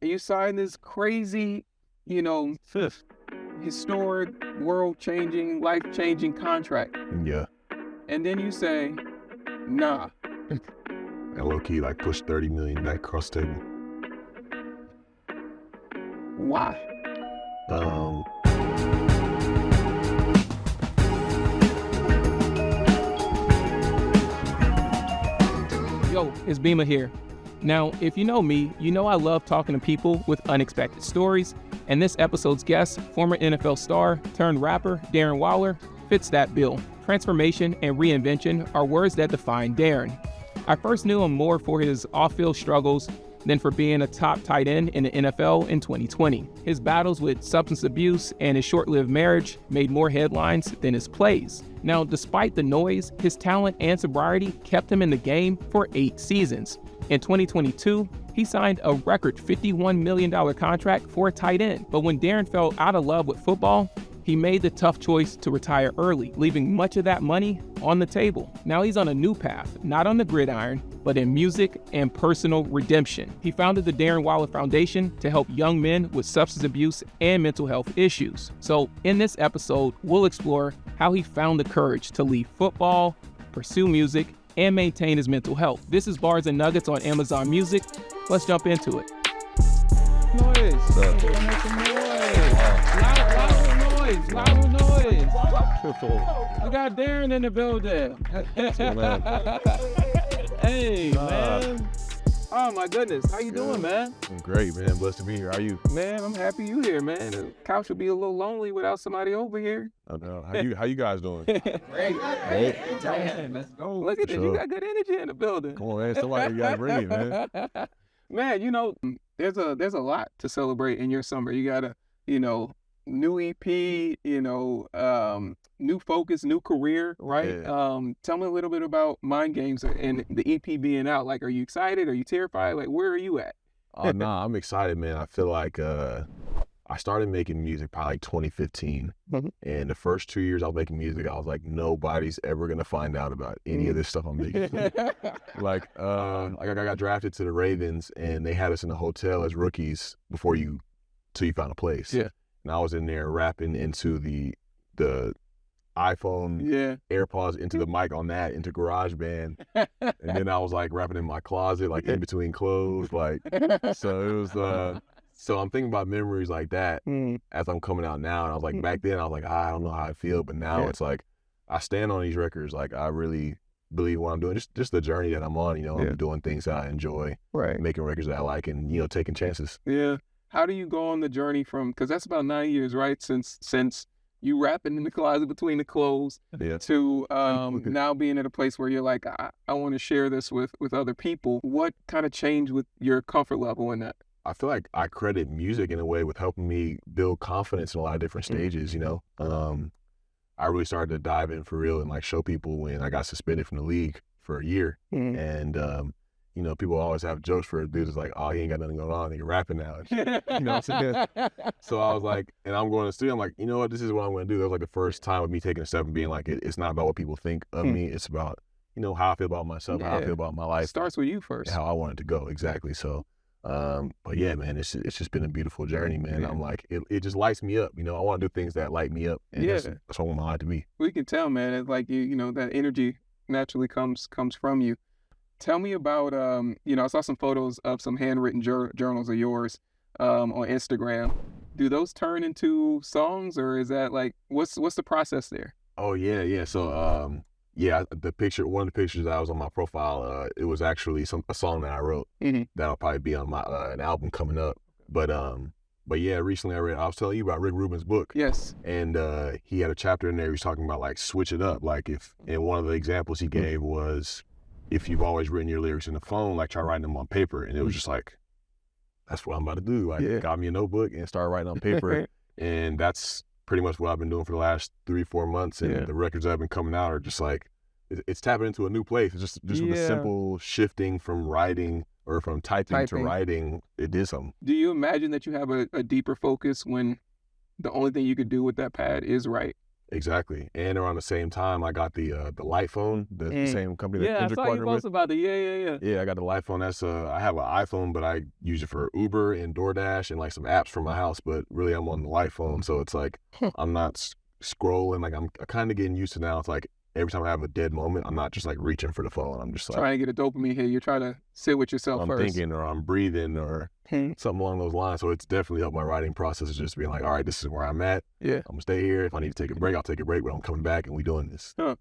and you sign this crazy, Fifth. historic, world-changing, life-changing contract. Yeah. And then you say, nah. And low-key, like, push $30 million back across the table. Why? Yo, it's Beamer here. Now, if you know me, you know I love talking to people with unexpected stories, and this episode's guest, former NFL star turned rapper Darren Waller, fits that bill. Transformation and reinvention are words that define Darren. I first knew him more for his off-field struggles than for being a top tight end in the NFL in 2020. His battles with substance abuse and his short-lived marriage made more headlines than his plays. Now, despite the noise, his talent and sobriety kept him in the game for 8 seasons. In 2022, he signed a record $51 million contract for a tight end. But when Darren fell out of love with football, he made the tough choice to retire early, leaving much of that money on the table. Now he's on a new path, not on the gridiron, but in music and personal redemption. He founded the Darren Waller Foundation to help young men with substance abuse and mental health issues. So in this episode, we'll explore how he found the courage to leave football, pursue music, and maintain his mental health. This is Bars and Nuggets on Amazon Music. Let's jump into it. Noise. Loud noise. We got Darren in the building. Hey, man. Oh, my goodness. How you doing, man? I'm great, man. Blessed to be here. How are you? Man, I'm happy you here, man. The couch would be a little lonely without somebody over here. I know. How you guys doing? Great. Man, let's go. Look at this. You got good energy in the building. Come on, man. Somebody got to bring it, man. Man, there's a lot to celebrate in your summer. You got a, new EP, new focus, new career, right? Yeah. Tell me a little bit about Mind Games and the EP being out. Like, are you excited? Are you terrified? Like, where are you at? Oh, nah, I'm excited, man. I feel like I started making music probably like 2015. Mm-hmm. And the first 2 years I was making music, I was like, nobody's ever going to find out about any of this stuff I'm making. Like I got drafted to the Ravens, and they had us in a hotel as rookies till you found a place. Yeah. And I was in there rapping into the iPhone, AirPods, into the mic on that, into GarageBand. And then I was like rapping in my closet, like in between clothes. Like, so it was, so I'm thinking about memories like that as I'm coming out now. And I was like, back then I was like, I don't know how I feel. But now it's like, I stand on these records. Like, I really believe what I'm doing. Just the journey that I'm on, I'm doing things that I enjoy, right? Making records that I like, and, taking chances. Yeah. How do you go on the journey because that's about 9 years, right? Since you rapping in the closet between the clothes to now being at a place where you're like, I want to share this with other people. What kind of changed with your comfort level in that? I feel like I credit music in a way with helping me build confidence in a lot of different stages, I really started to dive in for real and like show people when I got suspended from the league for a year. And people always have jokes for dudes. It's like, oh, he ain't got nothing going on. He rapping now. You know what I'm saying? So I was like, and I'm going to the studio. I'm like, you know what? This is what I'm going to do. That was like the first time with me taking a step and being like, it's not about what people think of me. It's about, how I feel about myself, how I feel about my life. Starts with you first. How I want it to go. Exactly. So, but yeah, man, it's just been a beautiful journey, man. I'm like, it just lights me up. I want to do things that light me up. And that's what I want my life to be. We can tell, man. It's like, that energy naturally comes from you. Tell me about, I saw some photos of some handwritten journals of yours on Instagram. Do those turn into songs, or is that like, what's the process there? Oh, yeah. So, one of the pictures that was on my profile, it was actually a song that I wrote that'll probably be on my an album coming up. But yeah, recently I was telling you about Rick Rubin's book. Yes. And he had a chapter in there. He was talking about like switch it up. Like and one of the examples he gave was, if you've always written your lyrics in the phone, like try writing them on paper. And it was just like, that's what I'm about to do. Like, got me a notebook and start writing on paper. And that's pretty much what I've been doing for the last 3-4 months. And the records that have been coming out are just like, it's tapping into a new place. It's just with a simple shifting from writing or from typing to writing, it did something. Do you imagine that you have a deeper focus when the only thing you could do with that pad is write? Exactly. And around the same time, I got the light phone, the same company that Yeah, I Kendrick saw you partnered with. post about it. Yeah. Yeah, I got the light phone. That's I have an iPhone, but I use it for Uber and DoorDash and like some apps from my house. But really, I'm on the light phone, so it's like I'm not scrolling. Like I'm kind of getting used to now. It's like every time I have a dead moment, I'm not just like reaching for the phone. I'm just like Trying to get a dopamine hit. You're trying to sit with yourself I'm first. thinking or I'm breathing or something along those lines. So it's definitely helped my writing process. Is just being like, all right, this is where I'm at. Yeah. I'm gonna stay here. If I need to take a break, I'll take a break. But I'm coming back and we doing this. Huh.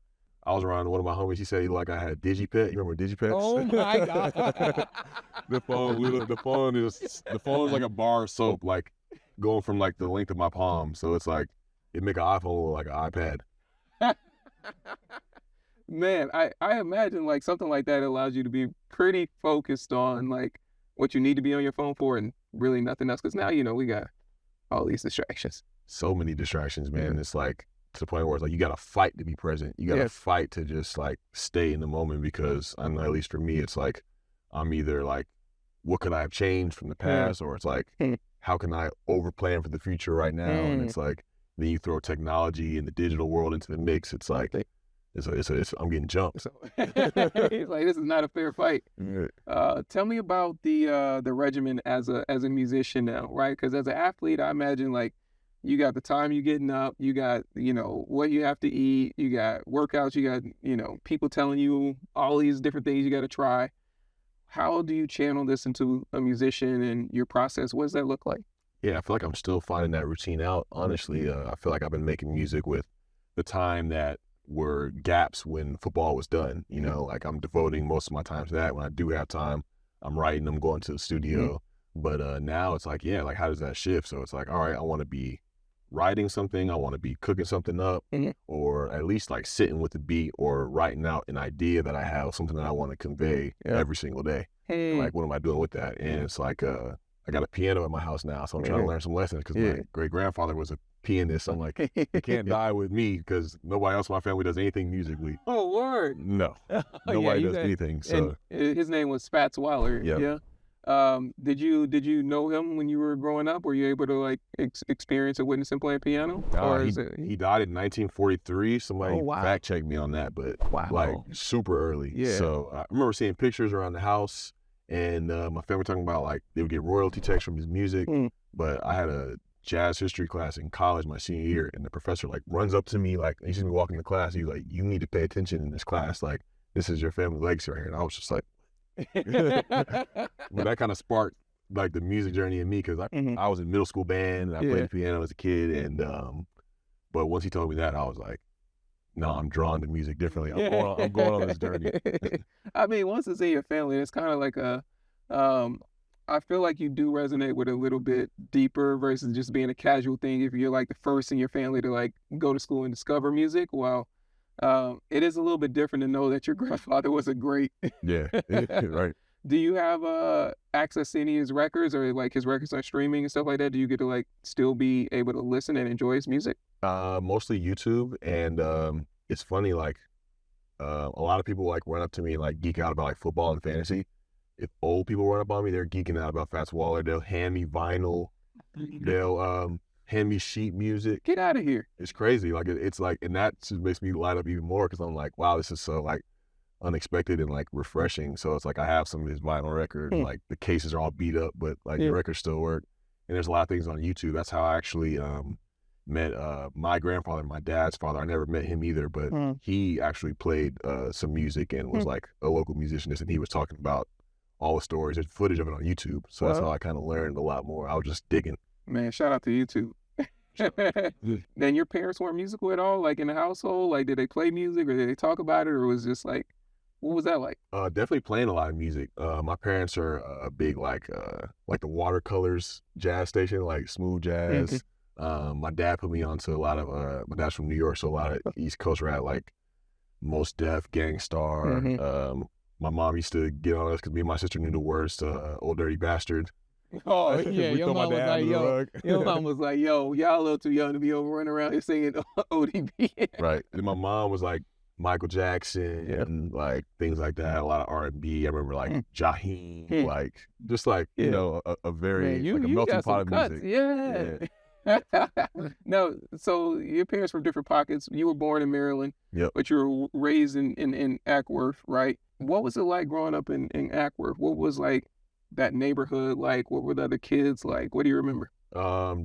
I was around one of my homies. He said like I had DigiPet. You remember DigiPets? Oh my God. The phone is like a bar of soap, like going from like the length of my palm. So it's like it make an iPhone look like an iPad. Man, I imagine like something like that allows you to be pretty focused on like what you need to be on your phone for and really nothing else. Because now, we got all these distractions. So many distractions, man. It's like to the point where it's like you got to fight to be present. You got to fight to just like stay in the moment because I know at least for me, it's like I'm either like, what could I have changed from the past? Or it's like, how can I overplan for the future right now? And it's like, then you throw technology and the digital world into the mix. It's like, I'm getting jumped. So he's like, this is not a fair fight. Tell me about the regimen as a musician now, right? Because as an athlete, I imagine like you got the time you getting up, you got what you have to eat, you got workouts, you got people telling you all these different things you got to try. How do you channel this into a musician and your process? What does that look like? Yeah, I feel like I'm still finding that routine out. Honestly, I feel like I've been making music with the time that were gaps when football was done. Like I'm devoting most of my time to that. When I do have time, I'm writing, I'm going to the studio. But now it's like, like how does that shift? So it's like, all right, I want to be writing something, I want to be cooking something up, or at least like sitting with the beat or writing out an idea that I have, something that I want to convey every single day. Like, what am I doing with that? And it's like, I got a piano at my house now, so I'm trying to learn some lessons because my great-grandfather was a pianist. I'm like, you can't die with me because nobody else in my family does anything musically. Oh, word. No. Nobody does anything. So his name was Spats Waller. Yeah. Did you know him when you were growing up? Were you able to like experience or witness him playing piano? He died in 1943. Somebody fact checked me on that, but like super early. Yeah. So I remember seeing pictures around the house and my family talking about like they would get royalty checks from his music. But I had a jazz history class in college my senior year, and the professor like runs up to me, like he sees me walking to class. He's like, "You need to pay attention in this class. Like this is your family legacy right here." And I was just like, but that kind of sparked like the music journey in me because I was in middle school band and I played the piano as a kid. And but once he told me that, I was like, no, I'm drawn to music differently. I'm going on this journey. I mean, once it's in your family, it's kind of like I feel like you do resonate with it a little bit deeper versus just being a casual thing. If you're like the first in your family to like go to school and discover music, well, it is a little bit different to know that your grandfather was a great. Yeah, right. Do you have access to any of his records or like his records on streaming and stuff like that? Do you get to like still be able to listen and enjoy his music? Mostly YouTube, and it's funny, like a lot of people like run up to me and like geek out about like football and fantasy. If old people run up on me, they're geeking out about Fats Waller. They'll hand me vinyl. They'll hand me sheet music. Get out of here. It's crazy. Like it's like, and that just makes me light up even more because I'm like, wow, this is so like unexpected and like refreshing. So it's like I have some of his vinyl records. Like the cases are all beat up, but like the records still work. And there's a lot of things on YouTube. That's how I actually met my grandfather, my dad's father. I never met him either, but he actually played some music and was like a local musician, and he was talking about all the stories. There's footage of it on YouTube. So that's how I kind of learned a lot more. I was just digging. Man, shout out to YouTube. Then your parents weren't musical at all, like in the household? Like, did they play music or did they talk about it, or was it just like, what was that like? Definitely playing a lot of music. My parents are a big like the Watercolors jazz station, like smooth jazz. My dad put me onto a lot of my dad's from New York, so a lot of East Coast rap, like Mos Def, Gangstar. My mom used to get on us because me and my sister knew the words to Old Dirty Bastard. Oh, yeah, your mom was like, yo, y'all a little too young to be over running around here singing ODB. Right. And my mom was like Michael Jackson and like things like that, a lot of R&B. I remember like Jaheim, like just like, you know, a very, like a melting pot of music. Yeah. No, so your parents were different pockets. You were born in Maryland, Yep. but you were raised in Ackworth, right? What was it like growing up in Ackworth? What was like that neighborhood like? What were the other kids like? What do you remember?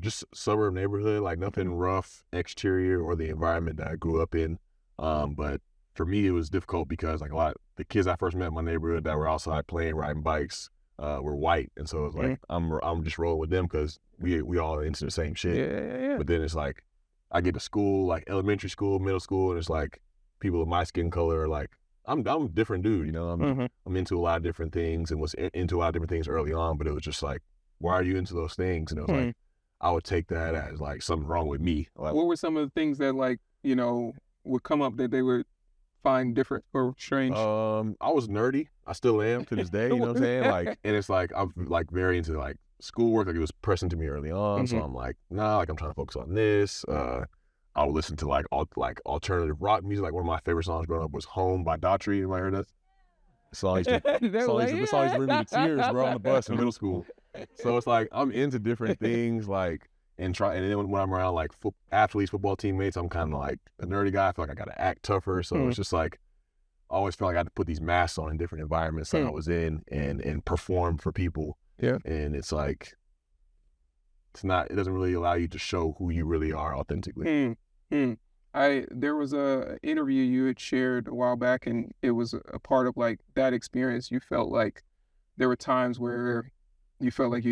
Just suburb neighborhood, like nothing rough exterior or the environment that I grew up in. But for me, it was difficult because like a lot the kids I first met in my neighborhood that were outside playing, riding bikes, were white, and so it was like I'm just rolling with them because we all into the same shit. Yeah. But then it's like I get to school, like elementary school, middle school, and it's like people of my skin color are like I'm a different dude, you know. I'm into a lot of different things and was into a lot of different things early on, but it was just like, why are you into those things? And it was like I would take that as like something wrong with me. Like, What were some of the things that like, would come up that they would find different or strange? I was nerdy. I still am to this day, you know what I'm saying? Like, and it's like I'm like very into like schoolwork, like it was pressing to me early on. So I'm like, nah, like I'm trying to focus on this. I would listen to like alternative rock music. Like one of my favorite songs growing up was "Home" by Daughtry. Anybody heard that? The song used to bring me to tears, bro, on the bus in middle school. So it's like I'm into different things, like and then when I'm around like athletes, football teammates, I'm kind of like a nerdy guy. I feel like I got to act tougher. So it's just like I always felt like I had to put these masks on in different environments that I was in and perform for people. Yeah. And it's like it doesn't really allow you to show who you really are authentically. There was a interview you had shared a while back, and it was a part of like that experience. You felt like there were times where you felt like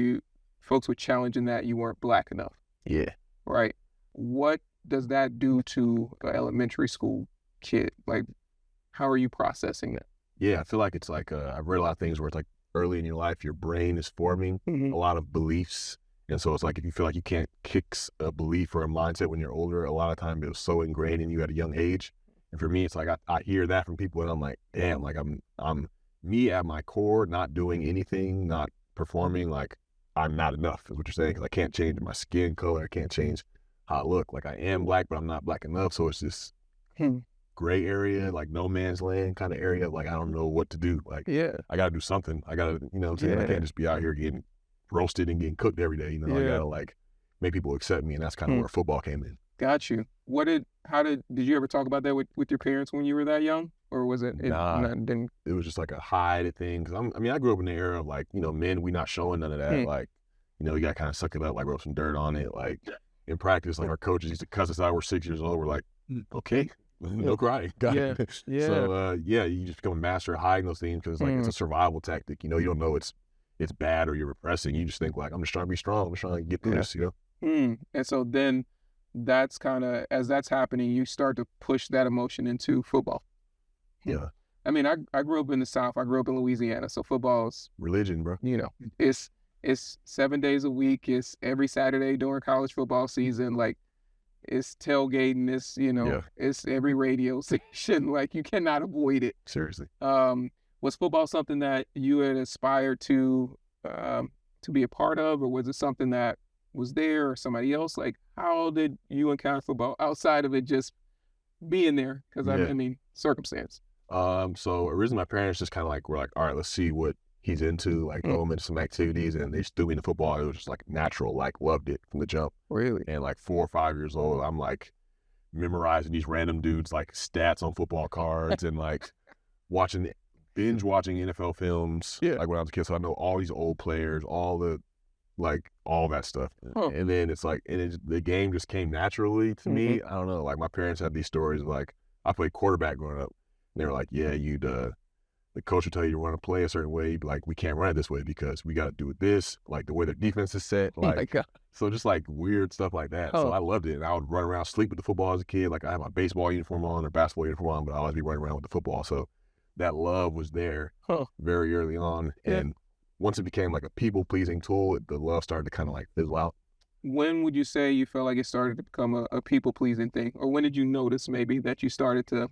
folks were challenging that you weren't Black enough. Yeah. Right. What does that do to an elementary school kid? Like, how are you processing that? Yeah, I feel like it's like I've read a lot of things where it's like early in your life, your brain is forming a lot of beliefs. And so it's like if you feel like you can't kick a belief or a mindset when you're older, a lot of time it was so ingrained in you at a young age. And for me, it's like I hear that from people and I'm like, damn, like I'm me at my core, not doing anything, not performing, like I'm not enough is what you're saying, because I can't change my skin color. I can't change how I look. Like I am Black, but I'm not Black enough. So it's this gray area, like no man's land kind of area. Like I don't know what to do. Like I got to do something. I got to, you know what I'm saying? I can't just be out here getting roasted and getting cooked every day. You know, I got to like make people accept me. And that's kind of where football came in. Got you. Did you ever talk about that with your parents when you were that young? Or was it? Nah, it was just like a hide thing. Cause I grew up in the era of like, you know, men, we not showing none of that. Like, you know, you got to kind of suck it up, like rub some dirt on it. Like in practice, like our coaches used to cuss us out. We're 6 years old. We're like, okay, no crying. Got it. So, you just become a master of hiding those things because like it's a survival tactic. You know, you don't know it's bad or you're repressing. You just think like, I'm just trying to be strong. I'm just trying to get through this, you know? And so then that's kind of, as that's happening, you start to push that emotion into football. Yeah. I mean, I grew up in the South. I grew up in Louisiana. So football's religion, bro. You know, it's 7 days a week. It's every Saturday during college football season. Like it's tailgating. It's, you know, it's every radio station. Like you cannot avoid it. Seriously. Was football something that you had aspired to be a part of, or was it something that was there or somebody else? Like how did you encounter football outside of it just being there? Because I mean, circumstance. So originally my parents just kind of like were like, all right, let's see what he's into, like throw him into some activities, and they just threw me into football. It was just like natural, like loved it from the jump. Really? And like 4 or 5 years old, I'm like memorizing these random dudes like stats on football cards and like binge watching NFL films like when I was a kid. So I know all these old players, all that stuff. And then it's like, the game just came naturally to me. I don't know, like my parents had these stories of like, I played quarterback growing up. And they were like, yeah, the coach will tell you to run a play a certain way. You'd be like, we can't run it this way because we got to do it this, like the way their defense is set. Like, oh my God. So just like weird stuff like that. So I loved it. And I would run around, sleep with the football as a kid. Like I had my baseball uniform on or basketball uniform on, but I'd always be running around with the football. So that love was there very early on. And once it became like a people-pleasing tool, the love started to kind of like fizzle out. When would you say you felt like it started to become a people-pleasing thing? Or when did you notice maybe that you started to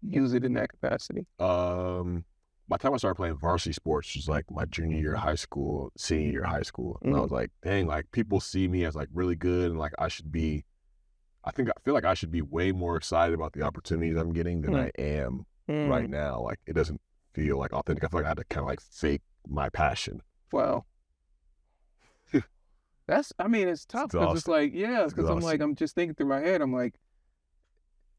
use it in that capacity? By the time I started playing varsity sports, which was like my junior year of high school, senior year of high school, and I was like, dang, like people see me as like really good, and like I feel like I should be way more excited about the opportunities I'm getting than I am right now. Like it doesn't feel like authentic. I feel like I had to kind of like fake my passion. Wow. It's tough because it's like, yeah, because I'm like, I'm just thinking through my head, I'm like,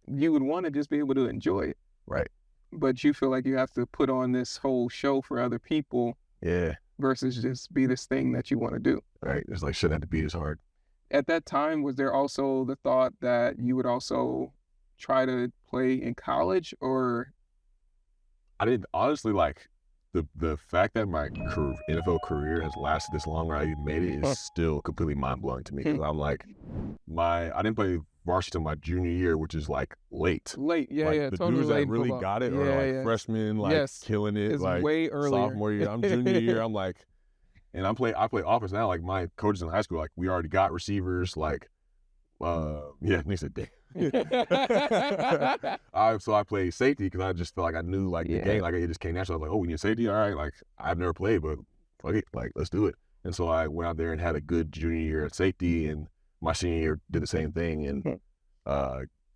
you would want to just be able to enjoy it. Right. But you feel like you have to put on this whole show for other people. Yeah. Versus just be this thing that you want to do. Right. It's like, shouldn't have to be as hard. At that time, was there also the thought that you would also try to play in college, or? I didn't, honestly, like, the fact that my NFL career has lasted this long, or I even made it, is still completely mind-blowing to me. Because I'm like, I didn't play varsity until my junior year, which is like late. Yeah, like, yeah, the totally dudes late. that really football. got it Yeah, are like yeah. freshmen, like Yes. killing it, It's like way earlier. sophomore year. I'm junior year. I'm like, and I play offense now. Like my coaches in high school, like we already got receivers. Like, yeah, they said, damn. So I played safety because I just felt like I knew like the game, like it just came natural. I was like, oh, we need safety, all right. Like I've never played, but fuck it, like let's do it. And so I went out there and had a good junior year at safety, and my senior year did the same thing, and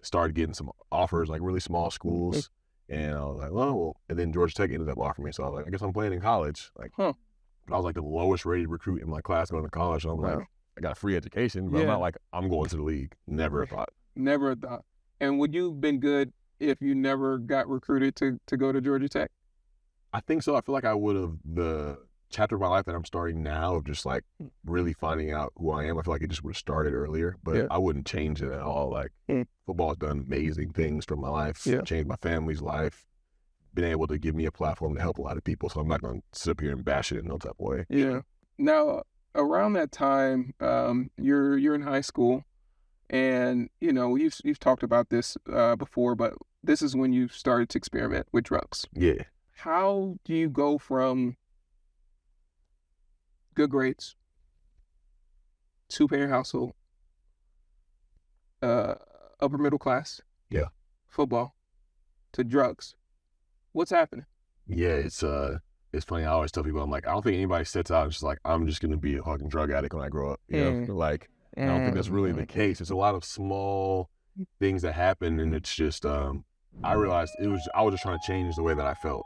started getting some offers, like really small schools. And I was like, well, and then Georgia Tech ended up offering me. So I was like, I guess I'm playing in college. Like, I was like the lowest rated recruit in my class going to college. So I'm like, I got a free education, but I'm not like, I'm going to the league. Never thought. Never thought. And would you have been good if you never got recruited to go to Georgia Tech? I think so. I feel like I would have, the chapter of my life that I'm starting now of just like really finding out who I am. I feel like it just would have started earlier, but I wouldn't change it at all. Like football has done amazing things for my life, changed my family's life, been able to give me a platform to help a lot of people. So I'm not going to sit up here and bash it in no type of way. Yeah. Now, around that time, you're in high school, and you know you've talked about this before, but this is when you started to experiment with drugs. Yeah. How do you go from good grades, two-parent household, upper middle class, football, to drugs? What's happening? Yeah, it's funny. I always tell people, I'm like, I don't think anybody sets out and just like, I'm just gonna be a fucking drug addict when I grow up. You know, like I don't think that's really the case. It's a lot of small things that happen, and it's just I realized I was just trying to change the way that I felt.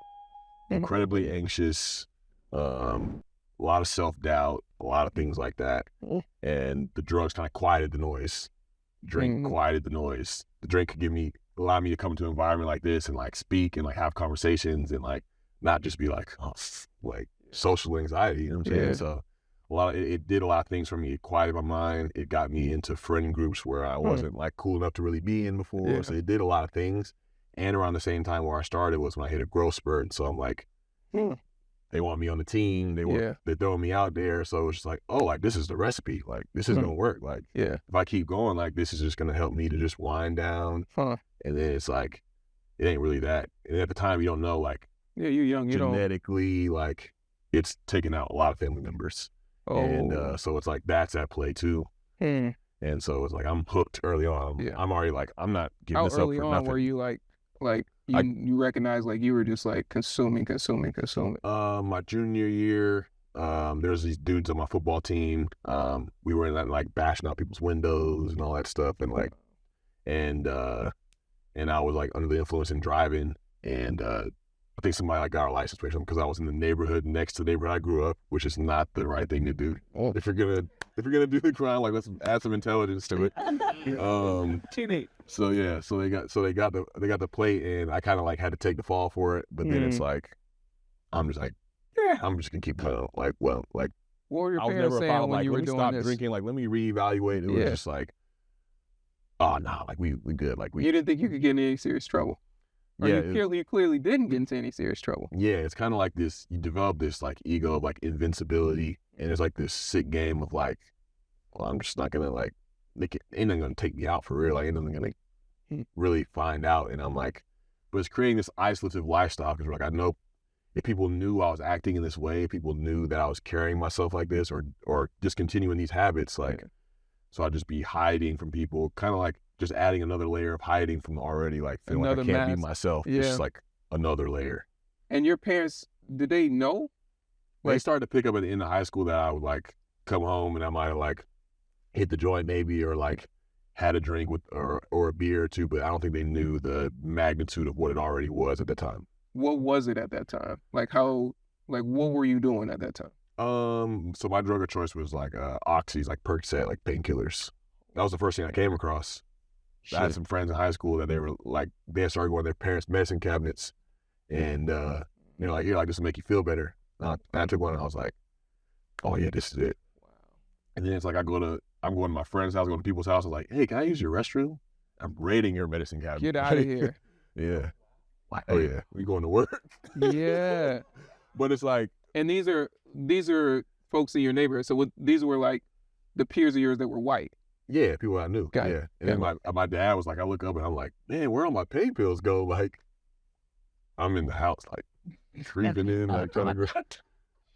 Incredibly anxious, a lot of self-doubt, a lot of things like that. And the drugs kind of quieted the noise. Drink quieted the noise. The drink could allow me to come into an environment like this and like speak and like have conversations and like not just be like, like social anxiety, you know what I'm saying? So it did a lot of things for me. It quieted my mind. It got me into friend groups where I wasn't like cool enough to really be in before. So it did a lot of things. And around the same time where I started was when I hit a growth spurt. So I'm like, they want me on the team. They're throwing me out there. So it's just like, oh, like this is the recipe. Like this is gonna work. Like if I keep going, like this is just gonna help me to just wind down. And then it's like, it ain't really that. And at the time you don't know, like you're young, you genetically, like it's taking out a lot of family members. And so it's like that's at play too. And so it's like I'm hooked early on. I'm already like, I'm not giving this up for nothing. How early on were you like you recognize like you were just like consuming? My junior year, there's these dudes on my football team. We were in that, like bashing out people's windows and all that stuff, and like, and I was like under the influence and driving, and I think somebody like got our license plate because I was in the neighborhood next to the neighborhood I grew up, which is not the right thing to do. If you're gonna do the crime, like let's add some intelligence to it. So they got the plate, and I kind of like had to take the fall for it. But then it's like, I'm just like, I'm just gonna keep going. Like, well, like, what were your parents saying when you were doing stop this? Drinking. Like, let me reevaluate. It was just like, oh no, like we good. Like you didn't think you could get in any serious trouble. Or you clearly didn't get into any serious trouble. Yeah, it's kind of like this. You develop this like ego of like invincibility, and it's like this sick game of like, well, I'm just not gonna like, ain't nothing gonna take me out for real. Like, ain't nothing gonna really find out. And I'm like, but it's creating this isolative lifestyle because like I know if people knew I was acting in this way, people knew that I was carrying myself like this, or just continuing these habits, like, so I'd just be hiding from people, kind of like just adding another layer of hiding from already like feeling like I can't be myself. Just like another layer. And your parents, did they know? They started to pick up at the end of high school that I would like come home and I might have like hit the joint maybe, or like had a drink with or a beer or two, but I don't think they knew the magnitude of what it already was at the time. What was it at that time? Like what were you doing at that time? So my drug of choice was like oxys, like Percocet, like painkillers. That was the first thing I came across. I had some friends in high school that they had started going to their parents' medicine cabinets, and they're like, "Here, like this will make you feel better." And I took one, and I was like, "Oh yeah, this is it." Wow. And then it's like I'm going to my friend's house, going to people's house. I'm like, "Hey, can I use your restroom?" I'm raiding your medicine cabinet. Get out of here. Yeah. Oh yeah, we going to work. Yeah. But it's like, and these are folks in your neighborhood. So these were like the peers of yours that were white. yeah, people I knew. Got it. Yeah. And then my dad was like, I look up and I'm like, man, where all my pain pills go? Like, I'm in the house, like creeping in, like trying to grab.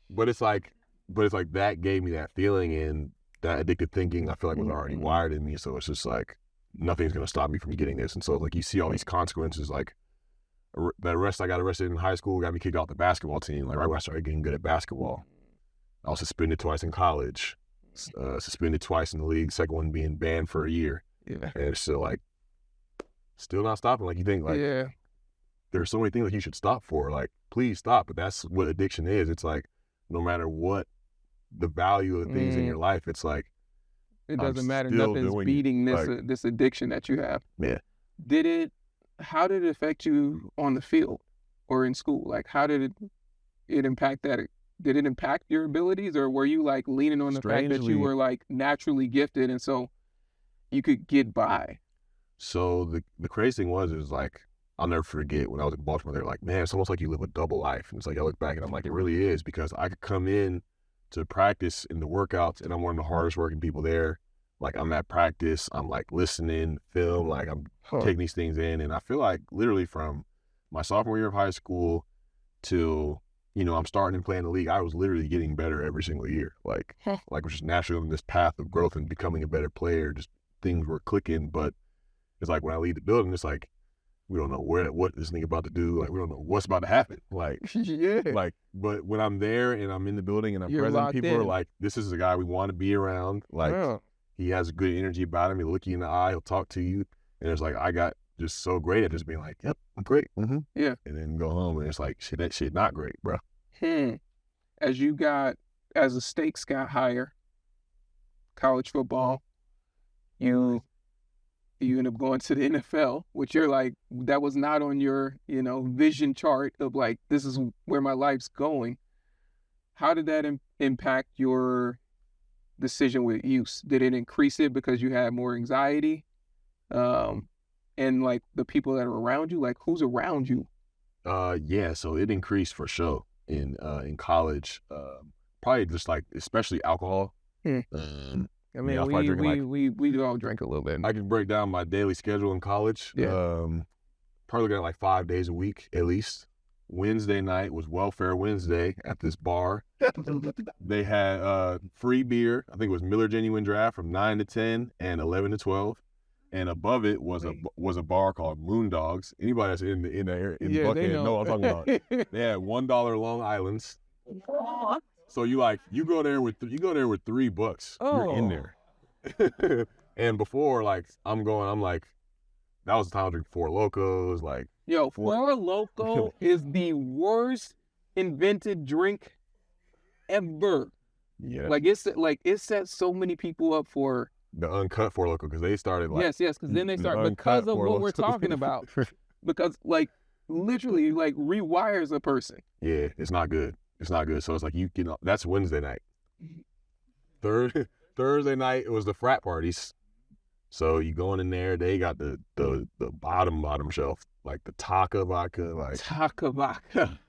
But it's like that gave me that feeling, and that addictive thinking I feel like was already wired in me. So it's just like nothing's gonna stop me from getting this. And so like you see all these consequences, like I got arrested in high school, got me kicked off the basketball team. Like right when I started getting good at basketball, I was suspended twice in college, suspended twice in the league. Second one being banned for a year. Yeah. And it's still not stopping. Like you think like there's so many things that you should stop for. Like please stop. But that's what addiction is. It's like no matter what the value of the things in your life, it's like it doesn't matter. Nothing's beating this addiction that you have. Yeah. How did it affect you on the field or in school? Like how did it impact that? Did it impact your abilities, or were you like leaning on the fact that you were like naturally gifted and so you could get by? So the crazy thing is like, I'll never forget when I was in Baltimore, they were like, man, it's almost like you live a double life. And it's like, I look back and I'm like, it really is, because I could come in to practice in the workouts and I'm one of the hardest working people there. Like I'm at practice, I'm like listening, film, like I'm taking these things in. And I feel like literally from my sophomore year of high school to, I'm starting and playing the league, I was literally getting better every single year. Like was just naturally on this path of growth and becoming a better player. Just things were clicking. But it's like when I leave the building, it's like, we don't know what this nigga about to do. Like we don't know what's about to happen. Like, but when I'm there and I'm in the building and I'm present, people are like, this is the guy we want to be around. Like he has good energy about him. He'll look you in the eye. He'll talk to you. And it's like, I got just so great at just being like, yep, I'm great. Mm-hmm. Yeah. And then go home and it's like, shit, that shit not great, bro. As the stakes got higher, college football, you end up going to the NFL, which you're like, that was not on your, vision chart of like, this is where my life's going. How did that impact your decision with use? Did it increase it because you had more anxiety? And like the people that are around you, like who's around you? Yeah, so it increased for sure in college. Probably just like, especially alcohol. I mean, we do all drink a little bit. I can break down my daily schedule in college. Yeah. Probably looking at like 5 days a week at least. Wednesday night was Welfare Wednesday at this bar. They had free beer. I think it was Miller Genuine Draft from 9 to 10 and 11 to 12. And above it was a bar called Moondogs. Anybody that's in Buckhead know what I'm talking about. They had $1 Long Islands. So you go there with $3. You're in there. And before, like I'm like, that was the time I drink Four Locos. Like, Four Loko is the worst invented drink ever. Yeah. Like it set so many people up for the uncut Four Loko, because they started like because then they started because of what we're talking about. Because like literally like rewires a person. Yeah, it's not good. It's not good. So it's like that's Wednesday night. Thursday night it was the frat parties. So you going in there, they got the bottom shelf, like the Taka vodka,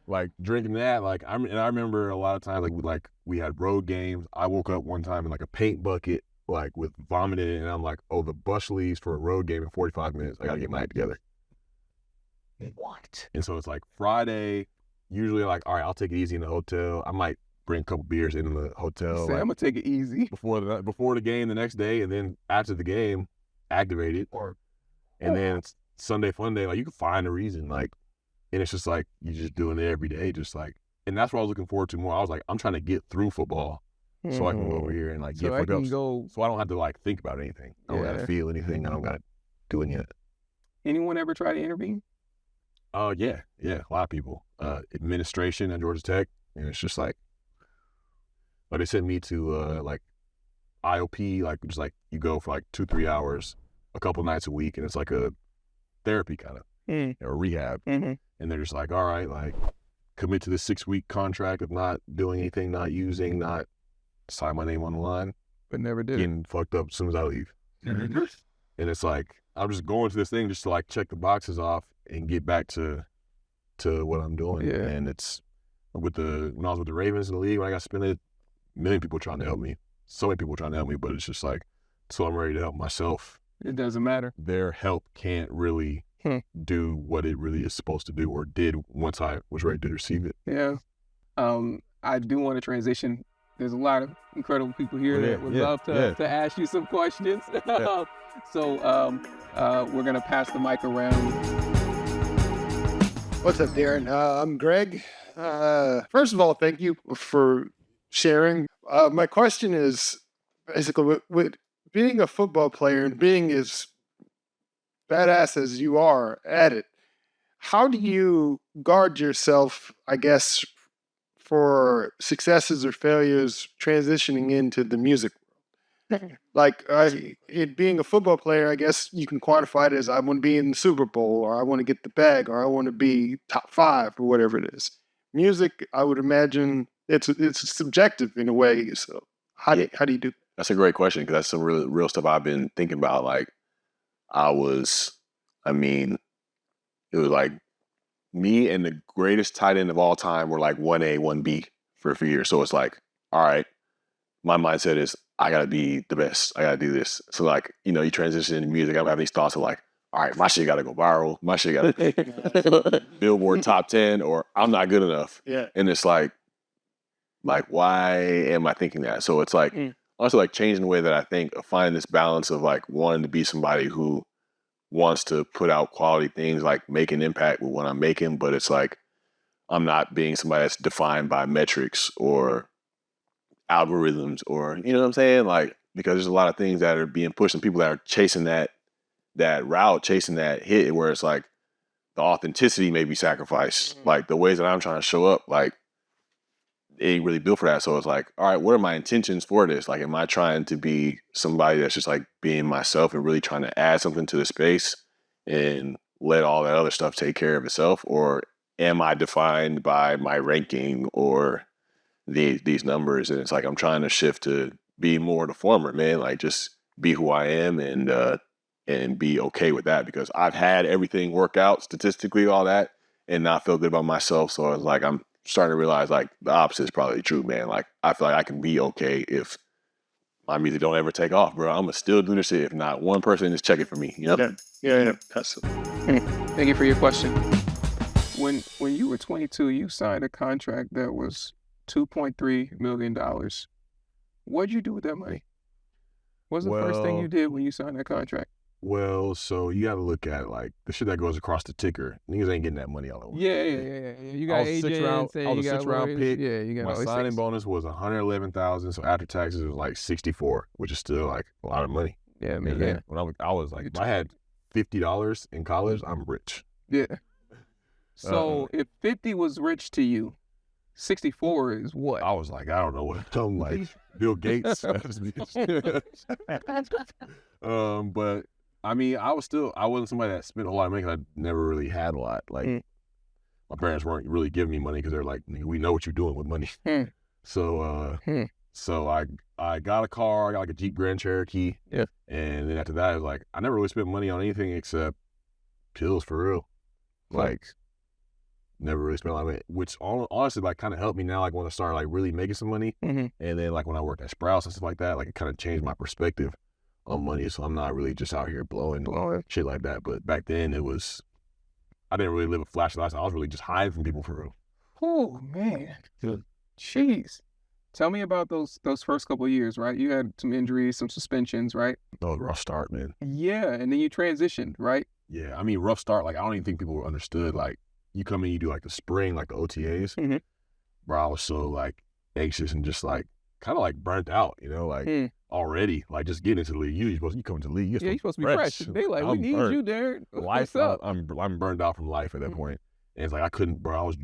like drinking that. Like I remember a lot of times like we had road games. I woke up one time in like a paint bucket, like with vomit in it, and I'm like, oh, the bus leaves for a road game in 45 minutes. I gotta get my act together. What? And so it's like Friday. Usually like, all right, I'll take it easy in the hotel. I might bring a couple beers into the hotel. Say, I'm gonna take it easy before the game the next day, and then after the game, activate it. And then it's Sunday fun day. Like you can find a reason, like, and it's just like you're just doing it every day, just like. And that's what I was looking forward to more. I was like, I'm trying to get through football, so I can go over here and like get fucked up, so I don't have to like think about anything. I don't gotta feel anything. I don't gotta do anything. Anyone ever try to intervene? Yeah, a lot of people. Administration at Georgia Tech, and it's just like, But they sent me to like IOP, like just like you go for like 2-3 hours a couple nights a week, and it's like a therapy kind of or rehab. Mm-hmm. And they're just like, all right, like commit to this 6-week contract of not doing anything, not using, not sign my name on the line, But never did. getting fucked up as soon as I leave. And it's like I'm just going to this thing just to like check the boxes off and get back to what I'm doing. Yeah. And it's when I was with the Ravens in the league, when I got suspended, a million people trying to help me. So many people trying to help me, but it's just like, so I'm ready to help myself. It doesn't matter. Their help can't really do what it really is supposed to do or did once I was ready to receive it. Yeah. I do want to transition. There's a lot of incredible people here that would love to ask you some questions. So we're going to pass the mic around. What's up, Darren? I'm Greg. First of all, thank you for sharing. My question is basically with being a football player and being as badass as you are at it, how do you guard yourself, I guess, for successes or failures transitioning into the music world? Like, it being a football player, I guess you can quantify it as I want to be in the Super Bowl, or I want to get the bag, or I want to be top 5, or whatever it is. Music, I would imagine it's subjective in a way. So how do you do? That's a great question, because that's some real stuff I've been thinking about. Like, it was like me and the greatest tight end of all time were like 1A, 1B for a few years. So it's like, all right, my mindset is I got to be the best. I got to do this. So like, you transition into music. I'm having these thoughts of like, all right, my shit got to go viral. My shit got to Billboard top 10, or I'm not good enough. Yeah. And it's like, why am I thinking that? So it's like, also like changing the way that I think, of finding this balance of like wanting to be somebody who wants to put out quality things, like make an impact with what I'm making, but it's like I'm not being somebody that's defined by metrics or algorithms, or you know what I'm saying? Like, because there's a lot of things that are being pushed and people that are chasing that route, chasing that hit, where it's like the authenticity may be sacrificed. Like the ways that I'm trying to show up, like it ain't really built for that. So it's like, all right, what are my intentions for this? Like, am I trying to be somebody that's just like being myself and really trying to add something to the space and let all that other stuff take care of itself? Or am I defined by my ranking or these numbers? And it's like, I'm trying to shift to be more the former, man. Like, just be who I am and be okay with that, because I've had everything work out statistically, all that, and not feel good about myself. So it's like, I'm starting to realize like the opposite is probably true, man. Like, I feel like I can be okay if my music don't ever take off, bro. I'm gonna still do this shit if not one person is checking for me. You know? Yeah. Thank you for your question. When you were 22, you signed a contract that was $2.3 million. What'd you do with that money? What's the first thing you did when you signed that contract? Well, so you got to look at like the shit that goes across the ticker. Niggas ain't getting that money all over. Yeah. You got agents. I was a 6th round pick. Yeah, you got my all these signing things. bonus was $111,000. So after taxes, it was like $64,000, which is still like a lot of money. Yeah, man. And then when I was like, if I had $50 in college, I'm rich. Yeah. So if 50 was rich to you, 64 is what? I was like, I don't know what. I'm like Bill Gates. But I mean, I wasn't somebody that spent a lot of money, 'cause I never really had a lot. Like, my parents weren't really giving me money because they're like, we know what you're doing with money. So I got a car. I got like a Jeep Grand Cherokee. Yeah. And then after that, it was like, I never really spent money on anything except pills, for real. Like, never really spent a lot of money, which honestly like kind of helped me now, like when I started like really making some money. And then like when I worked at Sprouts and stuff like that, like it kind of changed my perspective on money. So I'm not really just out here blowing shit like that. But back then I didn't really live a flashy lifestyle. I was really just hiding from people, for real. Oh man. Jeez. Tell me about those first couple of years, right? You had some injuries, some suspensions, right? Oh, rough start, man. Yeah, and then you transitioned, right? Yeah, I mean, rough start. Like, I don't even think people understood. Like, you come in, you do like the spring, like the OTAs. Bro, I was so like anxious and just like kind of like burnt out, like already, like just getting into the league. You come into the league, you're supposed to be fresh. They like, we need you, Darren. Life, I'm burned out from life at that point. And it's like I couldn't, bro. I was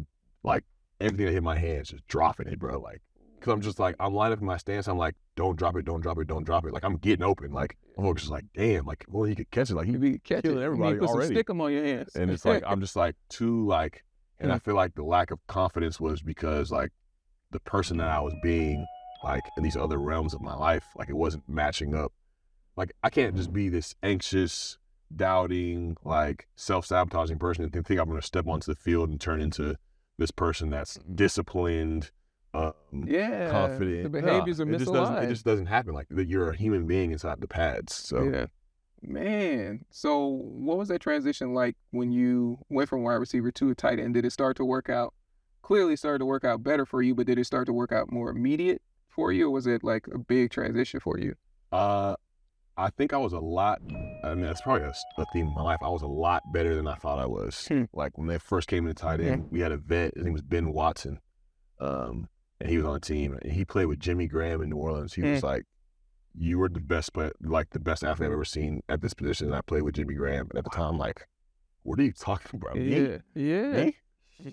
like, everything that hit my hands just dropping it, bro. Like because I'm just like, I'm lining up in my stance. I'm like, don't drop it, don't drop it, don't drop it. Like, I'm getting open. Like, I'm just like, damn, like, well, he could catch it. Like, If you catch killing it, everybody you put already. some stick 'em on your hands. And it's like, I'm just like too like, and I feel like the lack of confidence was because like the person that I was being, like in these other realms of my life, like it wasn't matching up. Like, I can't just be this anxious, doubting, like self-sabotaging person and think I'm going to step onto the field and turn into this person that's disciplined, confident. The behaviors are misaligned. It just doesn't happen. Like, that you're a human being inside the pads. So yeah. Man, so what was that transition like when you went from wide receiver to a tight end? Did it start to work out? Clearly started to work out better for you, but did it start to work out more immediate for you, or was it like a big transition for you? I think I was a lot, I mean, that's probably a theme of my life. I was a lot better than I thought I was. Like, when they first came in the tight end, we had a vet, his name was Ben Watson, and he was on the team, and he played with Jimmy Graham in New Orleans. He was like, you were the best the best athlete I've ever seen at this position, and I played with Jimmy Graham. And at the time, like, what are you talking about? Yeah. Me?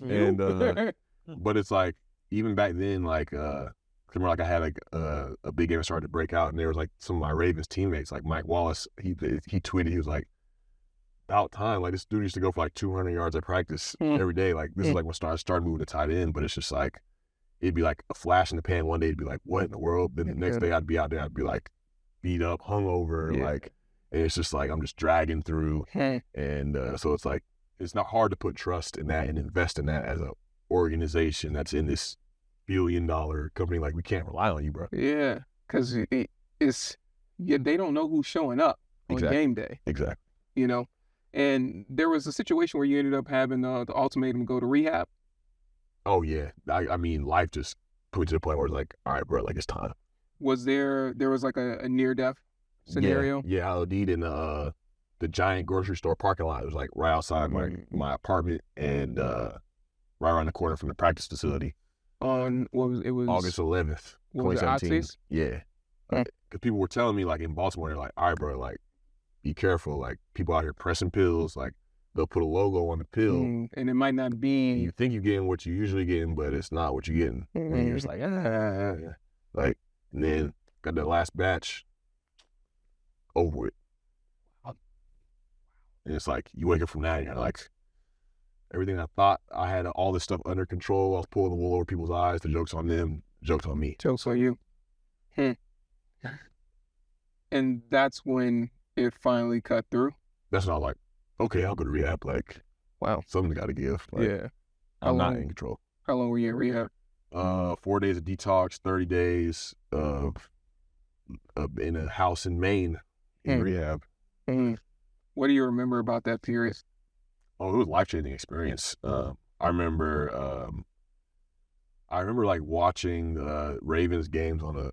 And, but it's like, even back then, like, remember, like, I had like a big game started to break out, and there was like some of my Ravens teammates, like Mike Wallace. He tweeted, he was like, "About time! Like, this dude used to go for like 200 yards at practice every day. Like, this is like when I started moving to tight end. But it's just like, it'd be like a flash in the pan one day. It'd be like, what in the world? Then the next day I'd be out there, I'd be like beat up, hungover, like, and it's just like I'm just dragging through. And so it's like, it's not hard to put trust in that and invest in that as a organization that's in this billion-dollar company. Like, we can't rely on you, bro. Yeah, because they don't know who's showing up on game day. Exactly. You know, and there was a situation where you ended up having the ultimatum to go to rehab. Oh yeah, I mean, life just put me to the point where it's like, all right, bro, like, it's time. Was there was like a near-death scenario? Yeah, I OD'd in the giant grocery store parking lot. It was like right outside my apartment and right around the corner from the practice facility. On it was August 11th, 2017. Yeah, because people were telling me, like, in Baltimore, they're like, all right, bro, like, be careful. Like, people out here pressing pills. Like, they'll put a logo on the pill, and it might not be. You think you're getting what you usually getting, but it's not what you're getting. And you're just like, like, and then got that last batch over with. And it's like, you wake up from that and you're like, everything I thought I had all this stuff under control, I was pulling the wool over people's eyes. The joke's on them, joke's on me. Joke's on you. And that's when it finally cut through. That's not like, okay, I'll go to rehab. Like, wow, something got to give. Like, I'm not in control. How long were you in rehab? 4 days of detox, 30 days of in a house in Maine in rehab. What do you remember about that period? Oh, it was a life-changing experience. I remember like watching Ravens games on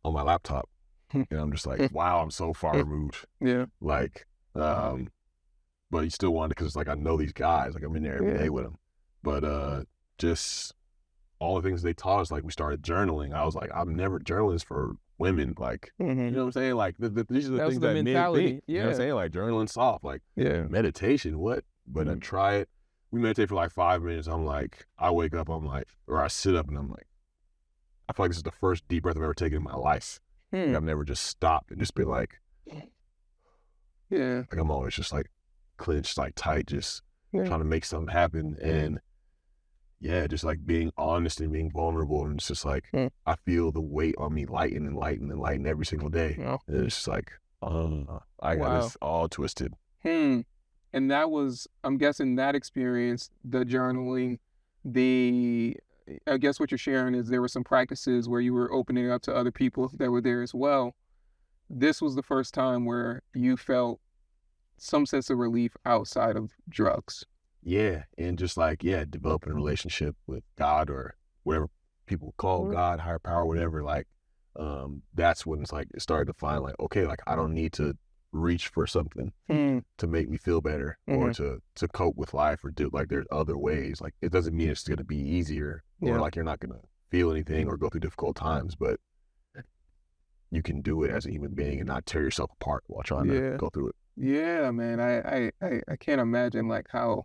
my laptop, and I'm just like, wow, I'm so far removed. Yeah. Like, but you still want it because it's like, I know these guys. Like, I'm in there every day with them. But just all the things they taught us, like, we started journaling. I was like, I've never journaled for women. Like, you know what I'm saying? Like, these are the things that men think. You know what I'm saying? Like, journaling soft. Like, meditation, what? But I try it. We meditate for like 5 minutes. I'm like, I wake up, I'm like, or I sit up and I'm like, I feel like this is the first deep breath I've ever taken in my life. Like, I've never just stopped and just been like, like, I'm always just like clenched, like tight, just trying to make something happen. And just like being honest and being vulnerable. And it's just like, I feel the weight on me lighten and lighten and lighten every single day. And it's just like, I got this all twisted. And that was, I'm guessing that experience, the journaling, I guess what you're sharing is there were some practices where you were opening up to other people that were there as well. This was the first time where you felt some sense of relief outside of drugs. Yeah, and just like, developing a relationship with God or whatever people call God, higher power, whatever. Like, that's when it's like, it started to find like, okay, like, I don't need to reach for something to make me feel better or to cope with life or do, like, there's other ways. Like, it doesn't mean it's going to be easier or like you're not going to feel anything or go through difficult times, but you can do it as a human being and not tear yourself apart while trying to go through it. Yeah, man. I can't imagine like how